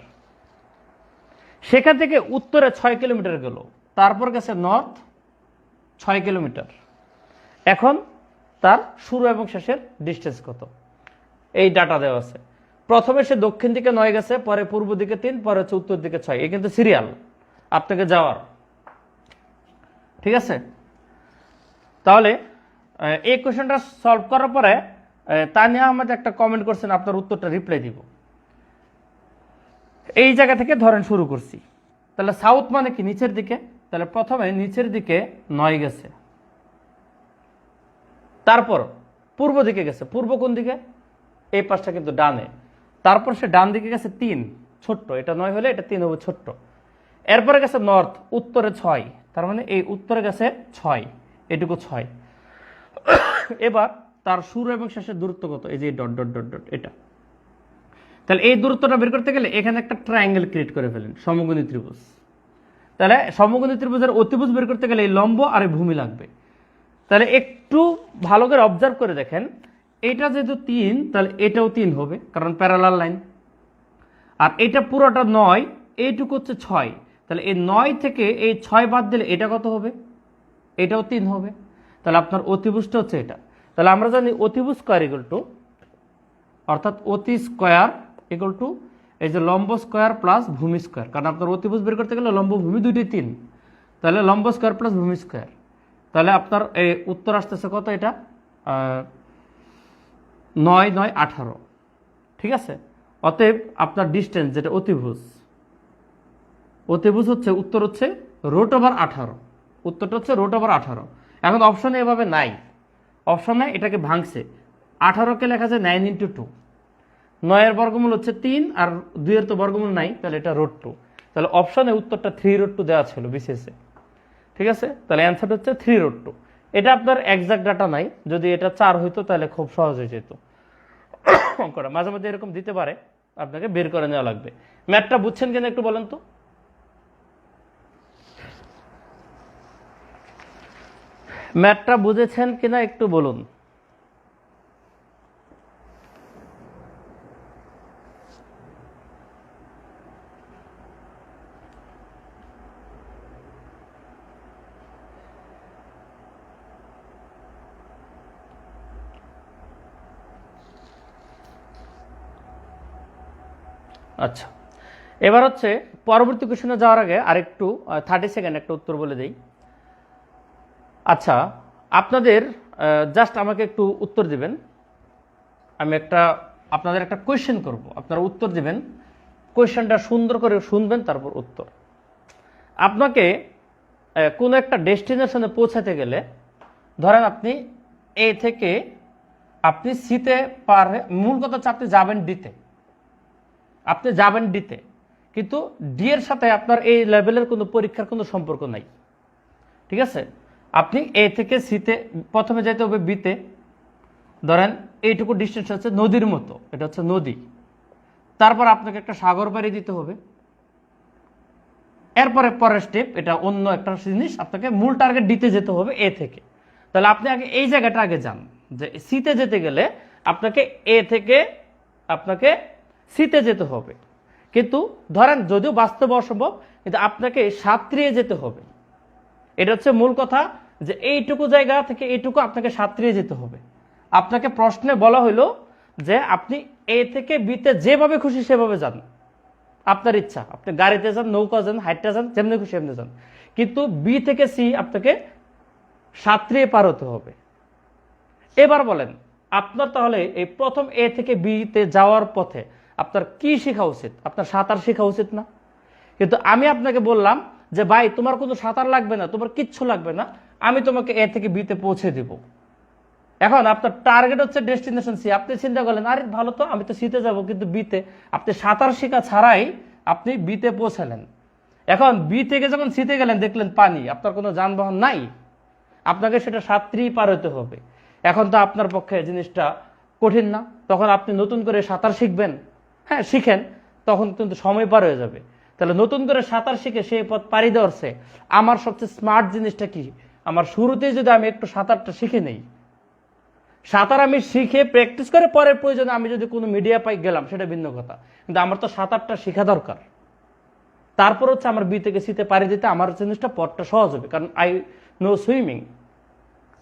সেখান থেকে উত্তরে 6 কিলোমিটার গেল, তারপর গেছে নর্থ 6 কিলোমিটার। এখন তার শুরু এবং শেষের ডিস্টেন্স কত, এই ডাটা দেওয়া আছে। প্রথমে সে দক্ষিণ দিকে 9 গেছে, পরে পূর্ব দিকে 3, পরে হচ্ছে উত্তর দিকে 6। এই কিন্তু সিরিয়াল আপনাকে যাওয়ার, ঠিক আছে? তাহলে এই কোশ্চেনটা সলভ করার পরে তানিয়া আহমেদ একটা কমেন্ট করছেন, আপনার উত্তরটা রিপ্লাই দিব। এই জায়গা থেকে ধরেন শুরু করছি, তাহলে সাউথ মানে কি নিচের দিকে, তাহলে প্রথমে নিচের দিকে 9 গেছে, তারপর পূর্ব দিকে গেছে, পূর্ব কোন দিকে, এই পাশটা কিন্তু ডানে, তারপর সে ডান দিকে গেছে 3 ছোট্ট, এটা 9 হলে এটা 3 হবে ছোট্ট, এরপরে গেছে নর্থ উত্তরে 6, তার মানে এই উত্তরে গেছে 6, এটুকু 6। এবার তার শুরু এবং শেষের দূরত্ব কত, এই যে ডট ডট ডট ডট এটা। তাহলে এই দূরত্বটা বের করতে গেলে এখানে একটা ট্রায়াঙ্গেল ক্রিয়েট করে ফেলেন, সমকোণী ত্রিভুজ। তাহলে সমকোণী ত্রিভুজের অতিভুজ বের করতে গেলে এই লম্ব আর এই ভূমি লাগবে। তাহলে একটু ভালো করে অবজার্ভ করে দেখেন, এটা যেহেতু 3, তাহলে এটাও 3 হবে, কারণ প্যারালাল লাইন। আর এটা পুরোটা 9, এইটুকু হচ্ছে 6, তাহলে এই 9 থেকে এই 6 বাদ দিলে এটা কত হবে, এটাও 3 হবে। তাহলে আপনার অতিভুজটা হচ্ছে এটা। তাহলে আমরা জানি অতিভুজ স্কয়ার ইকুয়াল টু, অর্থাৎ অতি স্কয়ার ইকুয়াল টু এই যে লম্ব স্কয়ার প্লাস ভূমি স্কয়ার, কারণ আপনার অতিভুজ বের করতে গেলে লম্ব ভূমি দুইটাই 3, তাহলে লম্ব স্কয়ার প্লাস ভূমি স্কয়ার। তাহলে আপনার এই উত্তর আসতেছে কত, এটা 9 9 18, ঠিক আছে? অতএব আপনার ডিস্টেন্স যেটা অতিভুজ, অতিভুজ হচ্ছে উত্তর হচ্ছে √18, উত্তরটা হচ্ছে √18। এখন অপশনে এভাবে নাই, অপশনে এটাকে ভাঙছে, 18কে লেখা যায় 9 × 2, 9 এর বর্গমূল হচ্ছে 3 আর 2 এর তো বর্গমূল নাই, তাহলে এটা √2। তাহলে অপশনে উত্তরটা 3√2 দেওয়া ছিল বিসিএসে, ঠিক আছে? তাহলে অ্যান্সার হচ্ছে 3√2। এটা আপনার এক্সাক্ট ডাটা নাই, যদি এটা 4 হইতো তাহলে খুব সহজ হয়ে যেত অঙ্কটা। মাঝে মাঝে এরকম দিতে পারে, আপনাকে বের করে নেওয়া লাগবে। ম্যাথটা বুঝছেন কিনা একটু বলেন তো। ম্যাথটা বুঝেছেন কিনা একটু বলুন। আচ্ছা, এবার হচ্ছে পরবর্তী কোশ্চেনে যাওয়ার আগে আরেকটু 30 সেকেন্ড একটা উত্তর বলে দেই। আচ্ছা, আপনাদের জাস্ট আমাকে একটু উত্তর দিবেন, আমি আপনাদের একটা কোয়েশ্চেন করব, আপনারা উত্তর দিবেন, কোয়েশ্চেনটা সুন্দর করে শুনবেন, তারপর উত্তর। আপনাকে কোনো একটা ডেস্টিনেশনে পৌঁছাতে গেলে, ধরেন আপনি এ থেকে আপনি সিতে মূল কথা হচ্ছে আপনি যাবেন ডিতে, আপনি যাবেন ডিতে, কিন্তু ডি এর সাথে আপনার এই লেভেলের কোনো পরীক্ষার কোনো সম্পর্ক নাই, ঠিক আছে? আপনি এ থেকে সিতে প্রথমে যেতে হবে বিতে, ধরেন এইটুকু ডিস্টেন্স হচ্ছে নদীর মতো, এটা হচ্ছে নদী, তারপর আপনাকে একটা সাগর পাড়ি দিতে হবে, এরপরে পরের স্টেপ এটা অন্য একটা জিনিস, আপনাকে মূল টার্গেট ডিতে যেতে হবে এ থেকে। তাহলে আপনি আগে এই জায়গাটা আগে যান, যে সিতে যেতে গেলে আপনাকে এ থেকে আপনাকে সিতে যেতে হবে, কিন্তু ধরেন যদিও বাস্তবে অসম্ভব, কিন্তু আপনাকে সাঁতরিয়ে যেতে হবে। এটা হচ্ছে মূল কথা, যে এইটুকু জায়গা থেকে এইটুকু আপনাকে সাঁতরিয়ে যেতে হবে। আপনাকে প্রশ্নে বলা হইলো যে আপনি এ থেকে বিতে যেভাবে খুশি সেভাবে যান, আপনার ইচ্ছা, আপনি গাড়িতে যান, নৌকা যান, হাইটটা যান, যেমনি খুশি এমনি যান, কিন্তু বি থেকে সি আপনাকে সাঁতরিয়ে পার হতে হবে। এবার বলেন আপনার তাহলে এই প্রথম এ থেকে বি তে যাওয়ার পথে আপনার কি শেখা উচিত? আপনার সাঁতার শেখা উচিত না? কিন্তু আমি আপনাকে বললাম যে ভাই তোমার কোনো সাঁতার লাগবে না, তোমার কিচ্ছু লাগবে না, আমি তোমাকে এ থেকে বি তে পৌঁছে দিব। এখন আপনার টার্গেট হচ্ছে ডেস্টিনেশন সি, আপনি চিন্তা করলেন আরে ভালো তো, আমি তো সিতে যাব, কিন্তু বিতে আপনি সাঁতার শেখা ছাড়াই আপনি বিতে পৌঁছালেন। এখন বি থেকে যখন সিতে গেলেন দেখলেন পানি, আপনার কোনো যানবাহন নাই, আপনাকে সেটা সাঁতরেই পার হতে হবে। এখন তো আপনার পক্ষে জিনিসটা কঠিন না, তখন আপনি নতুন করে সাঁতার শিখবেন। হ্যাঁ শিখেন, তখন কিন্তু সময় পার হয়ে যাবে। তাহলে নতুন করে সাঁতার শিখে সেই পথ পাড়ি দেওয়ারছে আমার সবচেয়ে স্মার্ট জিনিসটা কি? আমার শুরুতেই যদি আমি একটু সাঁতারটা শিখে নেই, সাঁতার আমি শিখে প্র্যাকটিস করে পরের প্রয়োজনে আমি যদি কোনো মিডিয়া পাই গেলাম সেটা ভিন্ন কথা, কিন্তু আমার তো সাঁতারটা শেখা দরকার। তারপর হচ্ছে আমার বি থেকে সিতে পাড়ি দিতে আমার জিনিসটা পথটা সহজ হবে, কারণ আই নো সুইমিং।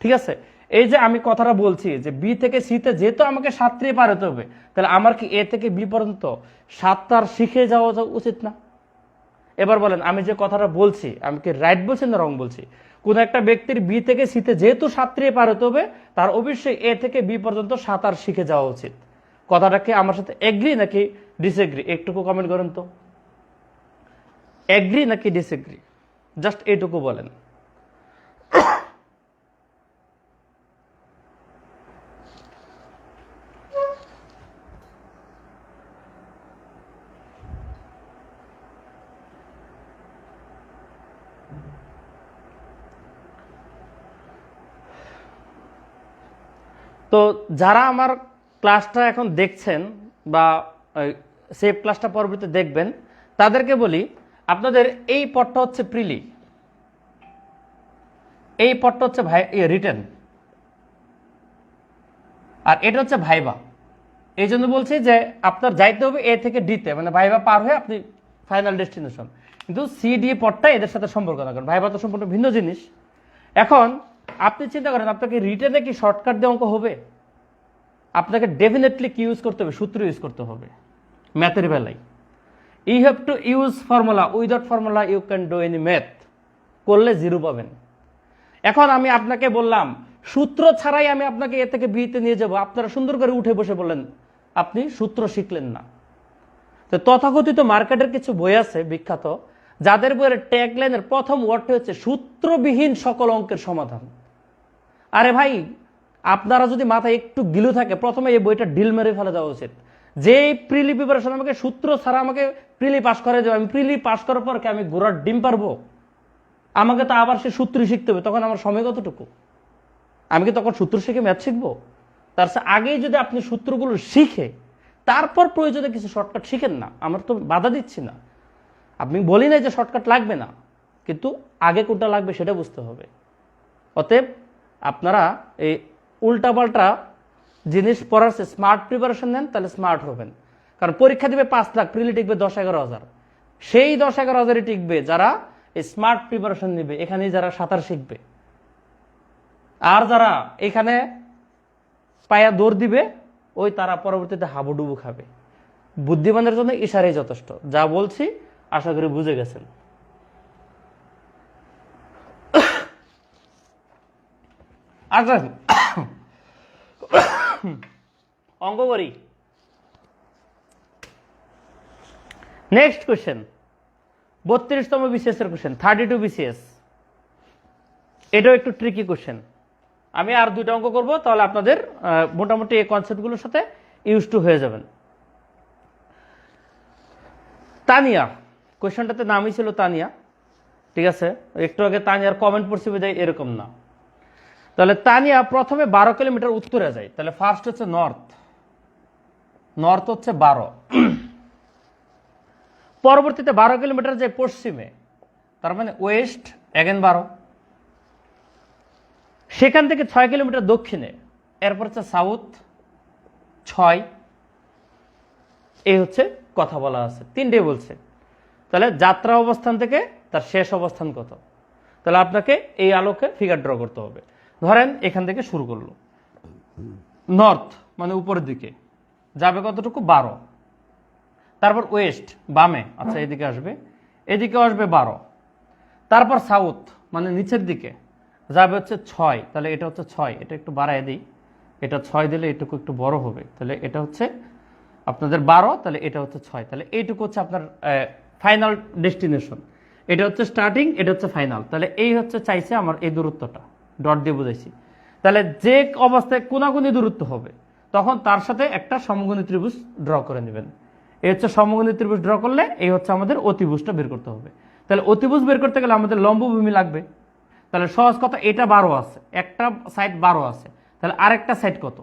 ঠিক আছে, এই যে আমি কথাটা বলছি যে বি থেকে সিতে যেহেতু আমাকে সাঁতরিয়ে পার হতে হবে, তাহলে আমার কি এ থেকে বি পর্যন্ত সাঁতার শিখে যাওয়া উচিত না? এবার বলেন আমি যে কথাটা বলছি আমি কি রাইট বলছি না রং বলছি? কোন একটা ব্যক্তির বি থেকে সিতে যেহেতু সাঁতরিয়ে পার হতে হবে, তার অবশ্যই এ থেকে বি পর্যন্ত সাঁতার শিখে যাওয়া উচিত। কথাটাকে আমার সাথে এগ্রি নাকি ডিসএগ্রি একটুকু কমেন্ট করেন তো। এগ্রি নাকি ডিসএগ্রি, জাস্ট এইটুকু বলেন। তো যারা আমার ক্লাসটা এখন দেখছেন বা সেভ ক্লাসটা পরবর্তীতে দেখবেন, তাদেরকে বলি আপনাদের এই পথটা হচ্ছে প্রিলি, এই পথটা হচ্ছে রিটেন, আর এটা হচ্ছে ভাইবা। এই জন্য বলছি যে আপনার যাইতে হবে এ থেকে ডিতে, মানে ভাইবা পার হয়ে আপনি ফাইনাল ডেস্টিনেশন। কিন্তু সি ডি পথটা এদের সাথে সম্পর্ক না, কারণ ভাইবা তো সম্পূর্ণ ভিন্ন জিনিস। এখন আপনি চিন্তা করেন আপনাকে রিটেনে কি শর্টকাট দিয়ে অঙ্ক হবে? আপনাকে ডেফিনেটলি কি ইউজ করতে হবে? সূত্র ইউজ করতে হবে ম্যাথের বেলায়। You have to use formula, without formula you can do any math, করলে জিরো পাবেন। এখন আমি আপনাকে বললাম সূত্র ছাড়াই আমি আপনাকে এ থেকে বিতে নিয়ে যাব, আপনারা সুন্দর করে উঠে বসে বললেন আপনি সূত্র শিখলেন না। তো তথাকথিত মার্কেটের কিছু বই আছে বিখ্যাত, যাদের বইয়ের ট্যাগলাইনের প্রথম ওয়ার্ডটি হচ্ছে সূত্রবিহীন সকল অঙ্কের সমাধান। আরে ভাই আপনারা যদি মাথায় একটু গিলু থাকে, প্রথমে এই বইটা ডিল মেরে ফেলে দেওয়া উচিত। যে প্রিলি প্রিপারেশন আমাকে সূত্র ছাড়া আমাকে প্রিলি পাস করে দেবে, আমি প্রিলি পাস করার পর কি আমি ঘোড়ার ডিম পারবো? আমাকে তো আবার সে সূত্র শিখতে হবে, তখন আমার সময় কতটুকু? আমি কি তখন সূত্র শিখে ম্যাথ শিখবো? তার আগেই যদি আপনি সূত্রগুলো শিখে তারপর প্রয়োজনে কিছু শর্টকাট শিখেন না, আমার তো বাধা দিচ্ছি না, আপনি বলি না যে শর্টকাট লাগবে না, কিন্তু আগে কোনটা লাগবে সেটা বুঝতে হবে। অতএব আপনারা এই উল্টাপাল্টা জিনিস পড়ার স্মার্ট প্রিপারেশন নেন, তাহলে স্মার্ট হবেন। কারণ পরীক্ষা দিবে 5 লাখ, প্রিলি টিকবে 10-11 হাজার। সেই 10-11 হাজারই টিকবে যারা এই স্মার্ট প্রিপারেশন নেবে, এখানেই যারা সাঁতার শিখবে। আর যারা এখানে পায়া দৌড় দিবে ওই তারা পরবর্তীতে হাবুডুবু খাবে। বুদ্ধিমানের জন্য ইশারাই যথেষ্ট। যা বলছি আশা করি বুঝে গেছেন। আচ্ছা অঙ্ক করি। নেক্সট কোশ্চেন 32তম বিসিএস এর কোশ্চেন, 32 বিসিএস। এটাও একটু ট্রিকি কোশ্চেন। আমি আর 2টা অঙ্ক করব, তাহলে আপনাদের মোটামুটি এই কনসেপ্টগুলোর সাথে ইউজ টু হয়ে যাবেন। তানিয়া, কোশ্চেনটাতে নামই ছিল তানিয়া, ঠিক আছে? একটু আগে তানিয়ার কমেন্ট পড়ছি বোধহয়, এরকম না। তাহলে তানিয়া প্রথমে 12 কিলোমিটার উত্তরে যায়, তাহলে ফার্স্ট হচ্ছে নর্থ, নর্থ হচ্ছে 12, পরবর্তীতে 12 কিলোমিটার যায় পশ্চিমে, তার মানে ওয়েস্ট এগেন 12, সেখান থেকে 6 কিলোমিটার দক্ষিণে, এরপর হচ্ছে সাউথ 6। এই হচ্ছে কথা বলা আছে, 3টে বলছে। তাহলে যাত্রা অবস্থান থেকে তার শেষ অবস্থান কত, তাহলে আপনাকে এই আলোকে ফিগার ড্র করতে হবে। ধরেন এখান থেকে শুরু করলো, নর্থ মানে উপরের দিকে যাবে কতটুকু 12, তারপর ওয়েস্ট বামে, আচ্ছা এদিকে আসবে, এদিকে আসবে 12, তারপর সাউথ মানে নিচের দিকে যাবে হচ্ছে 6, তাহলে এটা হচ্ছে 6, এটা একটু বাড়ায় দিই, এটা 6 দিলে এটুকু একটু বড় হবে, তাহলে এটা হচ্ছে আপনাদের 12, তাহলে এটা হচ্ছে 6, তাহলে এইটুকু হচ্ছে আপনার ফাইনাল ডেস্টিনেশন। এটা হচ্ছে স্টার্টিং, এটা হচ্ছে ফাইনাল, তাহলে এই হচ্ছে চাইছে আমার এই দূরত্বটা, ডট দিয়ে বুঝাইছি। তাহলে যে অবস্থায় কোনাকুনি দূরত্ব হবে তখন তার সাথে একটা সমকোণী ত্রিভুজ ড্র করে নেবেন। এই হচ্ছে সমকোণী ত্রিভুজ ড্র করলে এই হচ্ছে আমাদের অতিভুজটা বের করতে হবে। তাহলে অতিভুজ বের করতে গেলে আমাদের লম্বভূমি লাগবে। তাহলে সহজ কথা, এটা 12 আছে, একটা সাইড 12 আছে, তাহলে আরেকটা সাইড কত?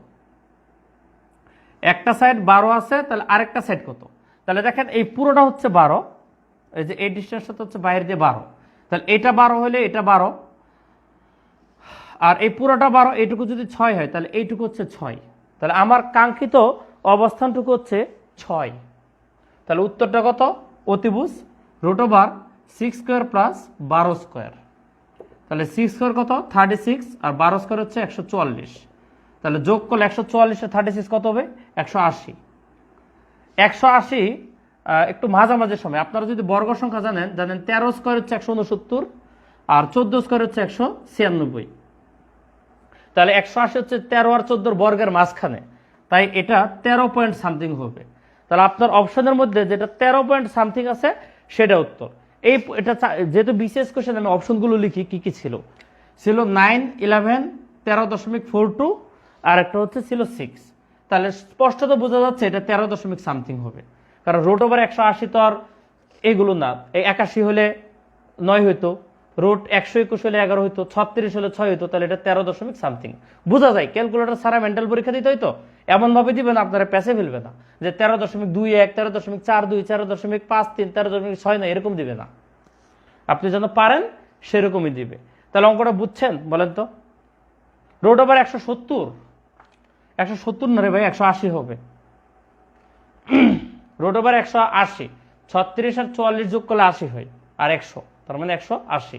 একটা সাইড 12 আছে, তাহলে আরেকটা সাইড কত? তাহলে দেখেন এই পুরোটা হচ্ছে 12, এই যে এই ডিস্টেন্সটা হচ্ছে বাইরে দিয়ে 12, তাহলে এটা 12 হলে এটা 12, আর এই পুরোটা 12, এইটুকু যদি 6 হয় তাহলে এইটুকু হচ্ছে 6, তাহলে আমার কাঙ্ক্ষিত অবস্থানটুকু হচ্ছে 6। তাহলে উত্তরটা কত? অতিভুজ √6² প্লাস 12²। তাহলে 6 স্কোয়ার কত? 36, আর 12 স্কোয়ার হচ্ছে 144। তাহলে যোগ করলে 144 আর 36 কত হবে? 180। 180 একটু মাঝামাঝি সময়, আপনারা যদি বর্গ সংখ্যা জানেন 13 স্কোয়ার হচ্ছে 169, আর 14 স্কোয়ার হচ্ছে 196। তাহলে 180 হচ্ছে 13 আর 14 বর্গের মাঝখানে, তাই এটা 13 পয়েন্ট সামথিং হবে। তাহলে আপনার অপশনের মধ্যে যেটা 13 পয়েন্ট সামথিং আছে সেটা উত্তর। এটা যেহেতু বিশেষ কোশ্চেন, আমি অপশনগুলো লিখি কি কি ছিল। 9, 11, 13.42, আর একটা হচ্ছে ছিল 6। তাহলে স্পষ্টত বোঝা যাচ্ছে এটা 13 সামথিং হবে, কারণ √180 তো আর এগুলো না। এই 81 হলে 9 হইতো, √121 হলে 11 হইতো, 36 হলে 6 হইতো, তাহলে এটা 13 সামথিং বোঝা যায়। ক্যালকুলেটর ছাড়া মেন্টাল পরীক্ষা দিতে হইতো, এমনভাবে দিবেন আপনারা প্যাসে ফেলবে না যে 13.21, 13.42, 13.53, 13.6 না, এরকম দিবে না। আপনি যেন পারেন সেরকমই দিবে। তাহলে অঙ্কটা বুঝছেন বলেন তো? √170, 170 না রে ভাই, 180 হবে। √180, 36 আর 44 যোগ করলে 80 হয়, আর 100, তার মানে 180।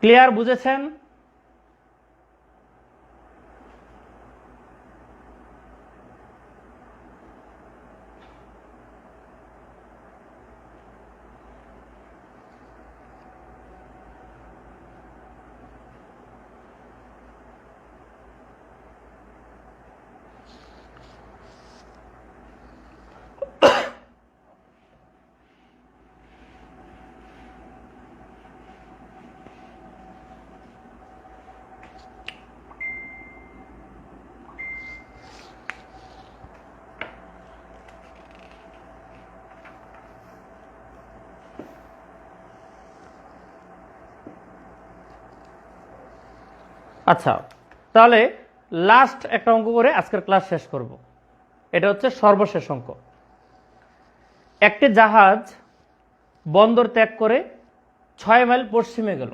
ক্লিয়ার? বুঝেছেন? আচ্ছা, তাহলে লাস্ট একটা অঙ্ক করে আজকের ক্লাস শেষ করব। এটা হচ্ছে সর্বশেষ অঙ্ক। একটি জাহাজ বন্দর ত্যাগ করে 6 মাইল পশ্চিমে গেল,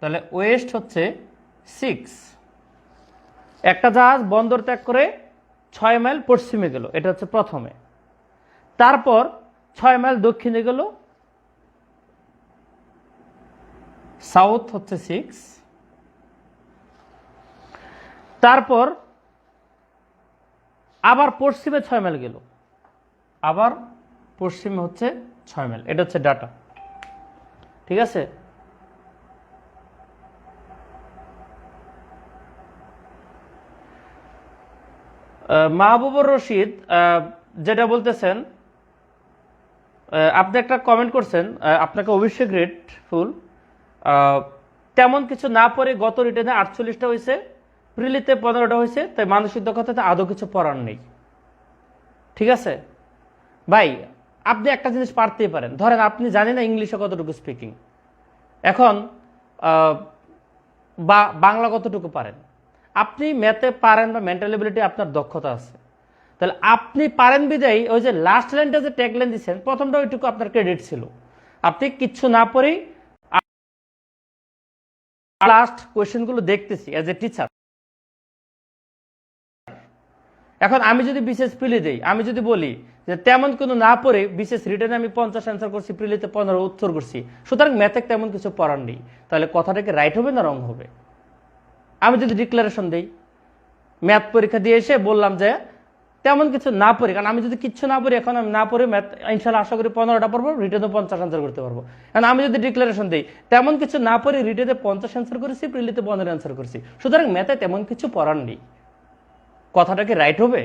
তাহলে ওয়েস্ট হচ্ছে 6। একটা জাহাজ বন্দর ত্যাগ করে 6 মাইল পশ্চিমে গেল, এটা হচ্ছে প্রথমে। তারপর 6 মাইল দক্ষিণে গেল, সাউথ হচ্ছে 6। তারপর আবার পশ্চিমে 6 মাইল গেল, আবার পশ্চিমে হচ্ছে 6 মাইল। এটা হচ্ছে ডাটা, ঠিক আছে? মাহবুবুর রশিদ যেটা বলতেছেন, আপনি একটা কমেন্ট করছেন, আপনাকে অবশ্যই গ্রেটফুল। তেমন কিছু না পড়ে গত রিটেনে 48টা হয়েছে, প্রিলিতে 15টা হয়েছে, তাই মানসিক দক্ষতাতে আদৌ কিছু পড়ার নেই। ঠিক আছে ভাই, আপনি একটা জিনিস পারতেই পারেন। ধরেন আপনি জানেন না ইংলিশে কতটুকু স্পিকিং, এখন বা বাংলা কতটুকু পারেন, আপনি ম্যাথে পারেন বা মেন্টাল এবিলিটি আপনার দক্ষতা আছে, তাহলে আপনি পারেন বিদায়ী ওই যে লাস্ট লাইনটা যে ট্যাগলাইন দিচ্ছেন প্রথমটা ওইটুকু আপনার ক্রেডিট ছিল। আপনি কিচ্ছু না পড়েই লাস্ট কোয়েশ্চেনগুলো দেখতেছি অ্যাজ এ টিচার। এখন আমি যদি বিশেষ প্রিলি দেই, আমি যদি বলি যে তেমন কোনো না পড়ে বিশেষ রিটার্নে আমি 50 অ্যান্সার করছি, প্রিলিতে 15 উত্তর করছি, সুতরাং ম্যাথে তেমন কিছু পড়ার নেই, তাহলে কথাটাকে রাইট হবে না রং হবে? আমি যদি ডিক্লারেশন দেই, ম্যাথ পরীক্ষা দিয়ে এসে বললাম যে তেমন কিছু না পড়ি, কারণ আমি যদি কিচ্ছু না পড়ি, এখন আমি না পড়ি ম্যাথ ইনশাল্লাহ আশা করি 15টা পড়বো, রিটেনে 50 অ্যান্সার করতে পারবো। কারণ আমি যদি ডিক্লারেশন দিই তেমন কিছু না পড়ি, রিটেনে 50 অ্যান্সার করেছি, প্রিলিতে 15 অ্যান্সার করেছি, সুতরাং ম্যাথে তেমন কিছু পড়ার নেই। কথাটা কি রাইট হবে?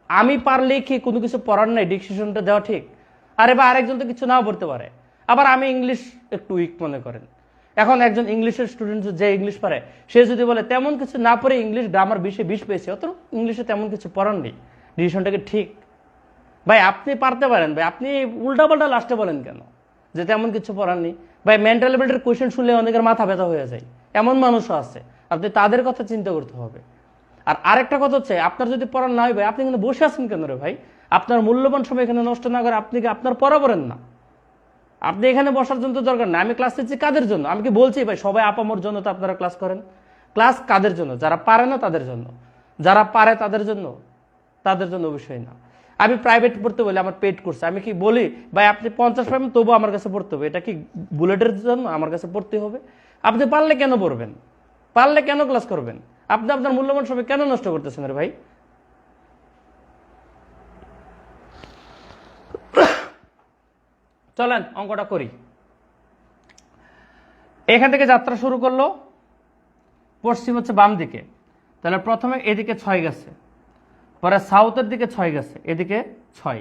আমি পারলেই কি কোনো কিছু পড়ার নাই ডিসিশনটা দেওয়া ঠিক? আরে বা আরেকজন তো কিছু নাও পড়তে পারে, আবার আমি ইংলিশ একটু উইক মনে করেন। এখন একজন ইংলিশের স্টুডেন্ট যে ইংলিশ পারে, সে যদি বলে তেমন কিছু না পড়ে ইংলিশ গ্রামার 20 পেয়েছে, অত ইংলিশে তেমন কিছু পড়ার নেই, ডিসিশনটাকে ঠিক? ভাই আপনি পারতে পারেন, ভাই আপনি উল্টাপাল্টা লাস্টে বলেন কেন যে তেমন কিছু পড়ার নেই? ভাই মেন্টাল এবিলিটির কোয়েশ্চেন শুনলে অনেকের মাথা ব্যথা হয়ে যায়, এমন মানুষও আছে, আপনি তাদের কথা চিন্তা করতে হবে। আর আরেকটা কথা হচ্ছে, আপনার যদি পড়ার না হয় ভাই, আপনি কিন্তু বসে আছেন কেন রে ভাই? আপনার মূল্যবান সময় এখানে নষ্ট না করে আপনি কি আপনার পড়া পড়েন না? আপনি এখানে বসার জন্য তো দরকার না। আমি ক্লাস দিচ্ছি কাদের জন্য? আমি কি বলছি ভাই সবাই আপামর জন্য তো আপনারা ক্লাস করেন? ক্লাস কাদের জন্য? যারা পারে না তাদের জন্য, যারা পারে তাদের জন্য, তাদের জন্য অবশ্যই না। আমি প্রাইভেট পড়তে বলি, আমার পেড করছে, আমি কি বলি ভাই আপনি 50 পাবেন তবু আমার কাছে পড়তে হবে? এটা কি বুলেটের জন্য আমার কাছে পড়তে হবে? আপনি পারলে কেন পড়বেন? পারলে কেন ক্লাস করবেন? আপনি আপনার মূল্যবান সময় কেন নষ্ট করতেছেন রে ভাই? চলেন অঙ্কটা করি। এখান থেকে যাত্রা শুরু করলো, পশ্চিম হচ্ছে বাম দিকে, তাহলে প্রথমে এদিকে 6 গেছে, পরে সাউথের দিকে 6 গেছে, এদিকে 6,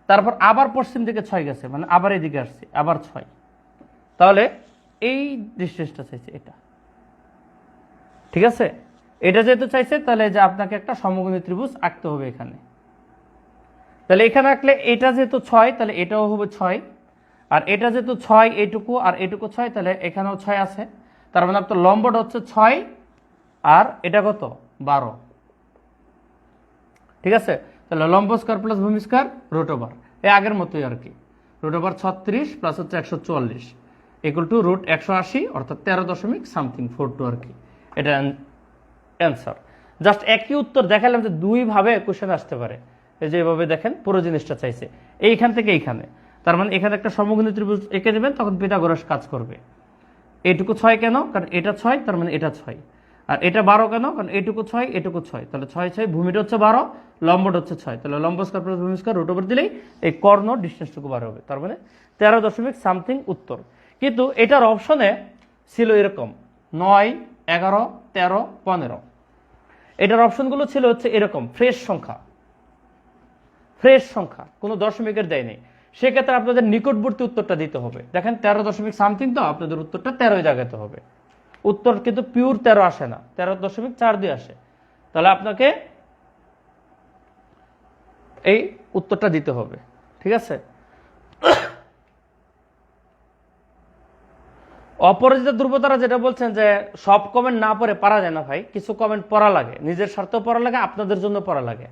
তারপর আবার পশ্চিম দিকে 6 গেছে, মানে আবার এদিকে আসছে আবার 6, তাহলে এই ডিস্টেন্সটা চাইছে এটা, ঠিক আছে? এটা যেহেতু চাইছে তাহলে যে আপনাকে একটা সমকোণী ত্রিভুজ আঁকতে হবে এখানে। তাহলে এখানে আঁকলে এটা যেহেতু 6, তাহলে এটাও হবে 6, আর এটা যেহেতু 6 এইটুকু আর এটুকু 6, তাহলে এখানেও 6 আছে, তার মানে আপনার লম্বটা হচ্ছে 6 আর এটা কত 12, ঠিক আছে? তাহলে লম্ব স্কয়ার প্লাস ভূমি স্কয়ার রুট ওভার, এই আগের মতোই আর কি, রুট ওভার 36 প্লাস হচ্ছে 144 ইকুয়াল টু রুট 180, অর্থাৎ 13.42 আর কি, এটা অ্যান্সার। জাস্ট একই উত্তর দেখালাম যে দুইভাবে কোশ্চেন আসতে পারে। এই যে এভাবে দেখেন, পুরো জিনিসটা চাইছে এইখান থেকে এইখানে, তার মানে এখানে একটা সমকোণী ত্রিভুজ এঁকে দেবেন, তখন পিথাগোরাস কাজ করবে। এইটুকু 6 কেন? কারণ এটা 6, তার মানে এটা 6, আর এটা 12 কেন? কারণ এইটুকু 6 এটুকু 6, তাহলে 6 6, ভূমিটা হচ্ছে 12, লম্বটা হচ্ছে 6, তাহলে লম্ব স্কয়ার প্লাস ভূমি স্কয়ার রুট ওভার দিলেই এই কর্ণ ডিস্টেন্সটুকু বার হবে, তার মানে 13.something উত্তর। কিন্তু এটার অপশনে ছিল এরকম 9, 11, 13, 15, এটার অপশনগুলো ছিল হচ্ছে এরকম ফ্রেশ সংখ্যা, কোনো দশমিকের দেয়নি। সেক্ষেত্রে আপনাদের নিকটবর্তী উত্তরটা দিতে হবে। দেখেন 13.something, তো আপনাদের উত্তরটা 13 জায়গাতে হবে। উত্তর কিন্তু পিওর 13 আসে না, 13.42 আসে। তাহলে আপনাকে এই উত্তরটা দিতে হবে, ঠিক আছে? অপরাজিতা ধ্রুবতারা যেটা বলছেন যে সব কমেন্ট না পড়ে পারা যায় না ভাই, কিছু কমেন্ট পড়া লাগে, নিজের স্বার্থেও পড়া লাগে, আপনাদের জন্য পড়া লাগে,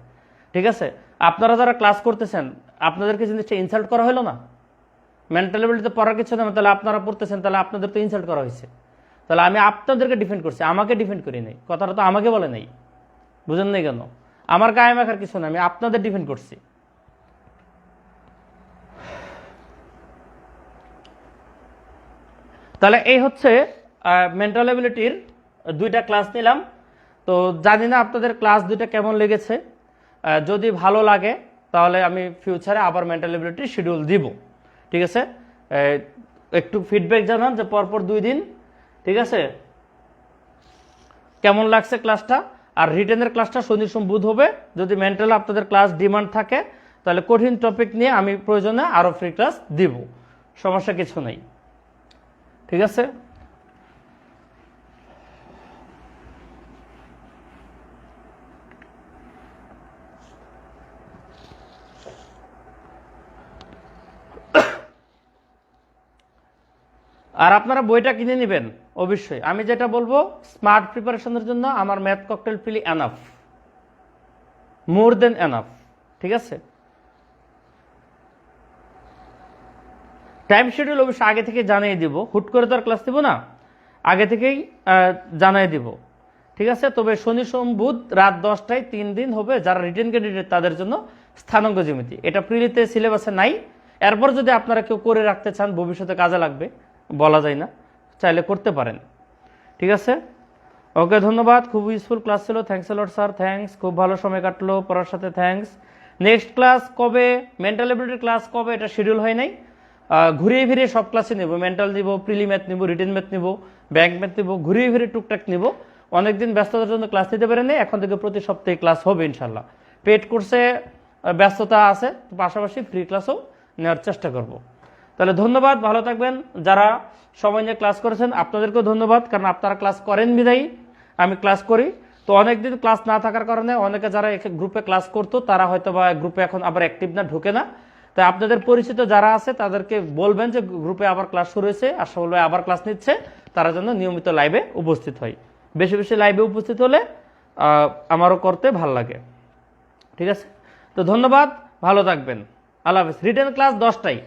ঠিক আছে? আপনারা যারা ক্লাস করতেছেন আপনাদেরকে জিনিসটা ইনসাল্ট করা হলো না? মেন্টাল এবিলিটিতে পড়ার কিছু না, তাহলে আপনারা পড়তেছেন, তাহলে আপনাদের তো ইনসাল্ট করা হয়েছে। তাহলে আমি আপনাদেরকে ডিফেন্ড করছি, আমাকে ডিফেন্ড করি নাই, কথাটা তো আমাকে বলে নাই, বুঝেন নাই কেন? আমার গায়ে মাখার কিছু না, আমি আপনাদের ডিফেন্ড করছি। তাহলে এই হচ্ছে মেন্টাল এবিলিটির 2টা ক্লাস নিলাম। তো জানি না আপনাদের ক্লাস 2টা কেমন লেগেছে। যদি ভালো লাগে তাহলে আমি ফিউচারে আবার মেন্টাল এবিলিটির শিডিউল দিব, ঠিক আছে? একটু ফিডব্যাক জানান যে পরপর 2 দিন, ঠিক আছে, কেমন লাগছে ক্লাসটা। আর রিটেনের ক্লাসটা শনি সোম বুধ হবে। যদি মেন্টাল আপনাদের ক্লাস ডিমান্ড থাকে তাহলে কঠিন টপিক নিয়ে আমি প্রয়োজনে আরও ফ্রি ক্লাস দিব, সমস্যা কিছু নেই, ঠিক আছে? আর আপনারা বইটা কিনে নেবেন অবশ্যই। আমি যেটা বলবো, স্মার্ট প্রিপারেশনের জন্য আমার ম্যাথ ককটেল পিলি এনাফ, মোর দেন এনাফ, ঠিক আছে? টাইম শিডিউল অবশ্যই আগে থেকে জানিয়ে দিব, হুট করে তো আর ক্লাস দিব না, আগে থেকেই জানিয়ে দিব, ঠিক আছে? তবে শনি সোম বুধ রাত 10টায় 3 দিন হবে। যারা রিটেন ক্যান্ডিডেট তাদের জন্য স্থানাঙ্ক জ্যামিতি, এটা প্রিলিতে সিলেবাসে নাই। এরপর যদি আপনারা কেউ করে রাখতে চান, ভবিষ্যতে কাজে লাগবে, বলা যায় না, চাইলে করতে পারেন, ঠিক আছে? ওকে, ধন্যবাদ, খুব ইউজফুল ক্লাস ছিল। থ্যাংকস লট স্যার, থ্যাংকস, খুব ভালো সময় কাটলো পড়ার সাথে, থ্যাংকস। নেক্সট ক্লাস কবে, মেন্টাল এবিলিটির ক্লাস কবে এটা শিডিউল হয় নাই, ঘুরিয়ে ফিরিয়ে সব ক্লাসে নেব। মেন্টাল নিব, প্রিলি ম্যাথ নিব, রিটেন ম্যাথ নিব, ব্যাংক ম্যাথ নিব, ঘুরিয়ে ফিরিয়ে টুকটাক নিব। অনেকদিন ব্যস্ততার জন্য ক্লাস নিতে পারেনি, এখন থেকে প্রতি সপ্তাহে ক্লাস হবে ইনশাল্লাহ। পেড কোর্সে ব্যস্ততা আছে, পাশাপাশি ফ্রি ক্লাসও নেওয়ার চেষ্টা করব। তাহলে ধন্যবাদ, ভালো থাকবেন। যারা সময় নিয়ে ক্লাস করেছেন আপনাদেরকেও ধন্যবাদ, কারণ আপনারা ক্লাস করেন বিধায়ী আমি ক্লাস করি। তো অনেকদিন ক্লাস না থাকার কারণে অনেকে যারা গ্রুপে ক্লাস করতো তারা হয়তো বা গ্রুপে এখন আবার অ্যাক্টিভ না, ঢুকে না। তাই আপনাদের পরিচিত যারা আছে তাদেরকে বলবেন যে গ্রুপে আবার ক্লাস শুরু হয়েছে, আশরাফুল ভাই আবার ক্লাস নিচ্ছে, তারা যেন নিয়মিত লাইভে উপস্থিত হয়। বেশি বেশি লাইভে উপস্থিত হলে আমারও করতে ভাল লাগে। ঠিক আছে, তো ধন্যবাদ, ভালো থাকবেন, আল্লাহ হাফেজ। Written class 10টায়।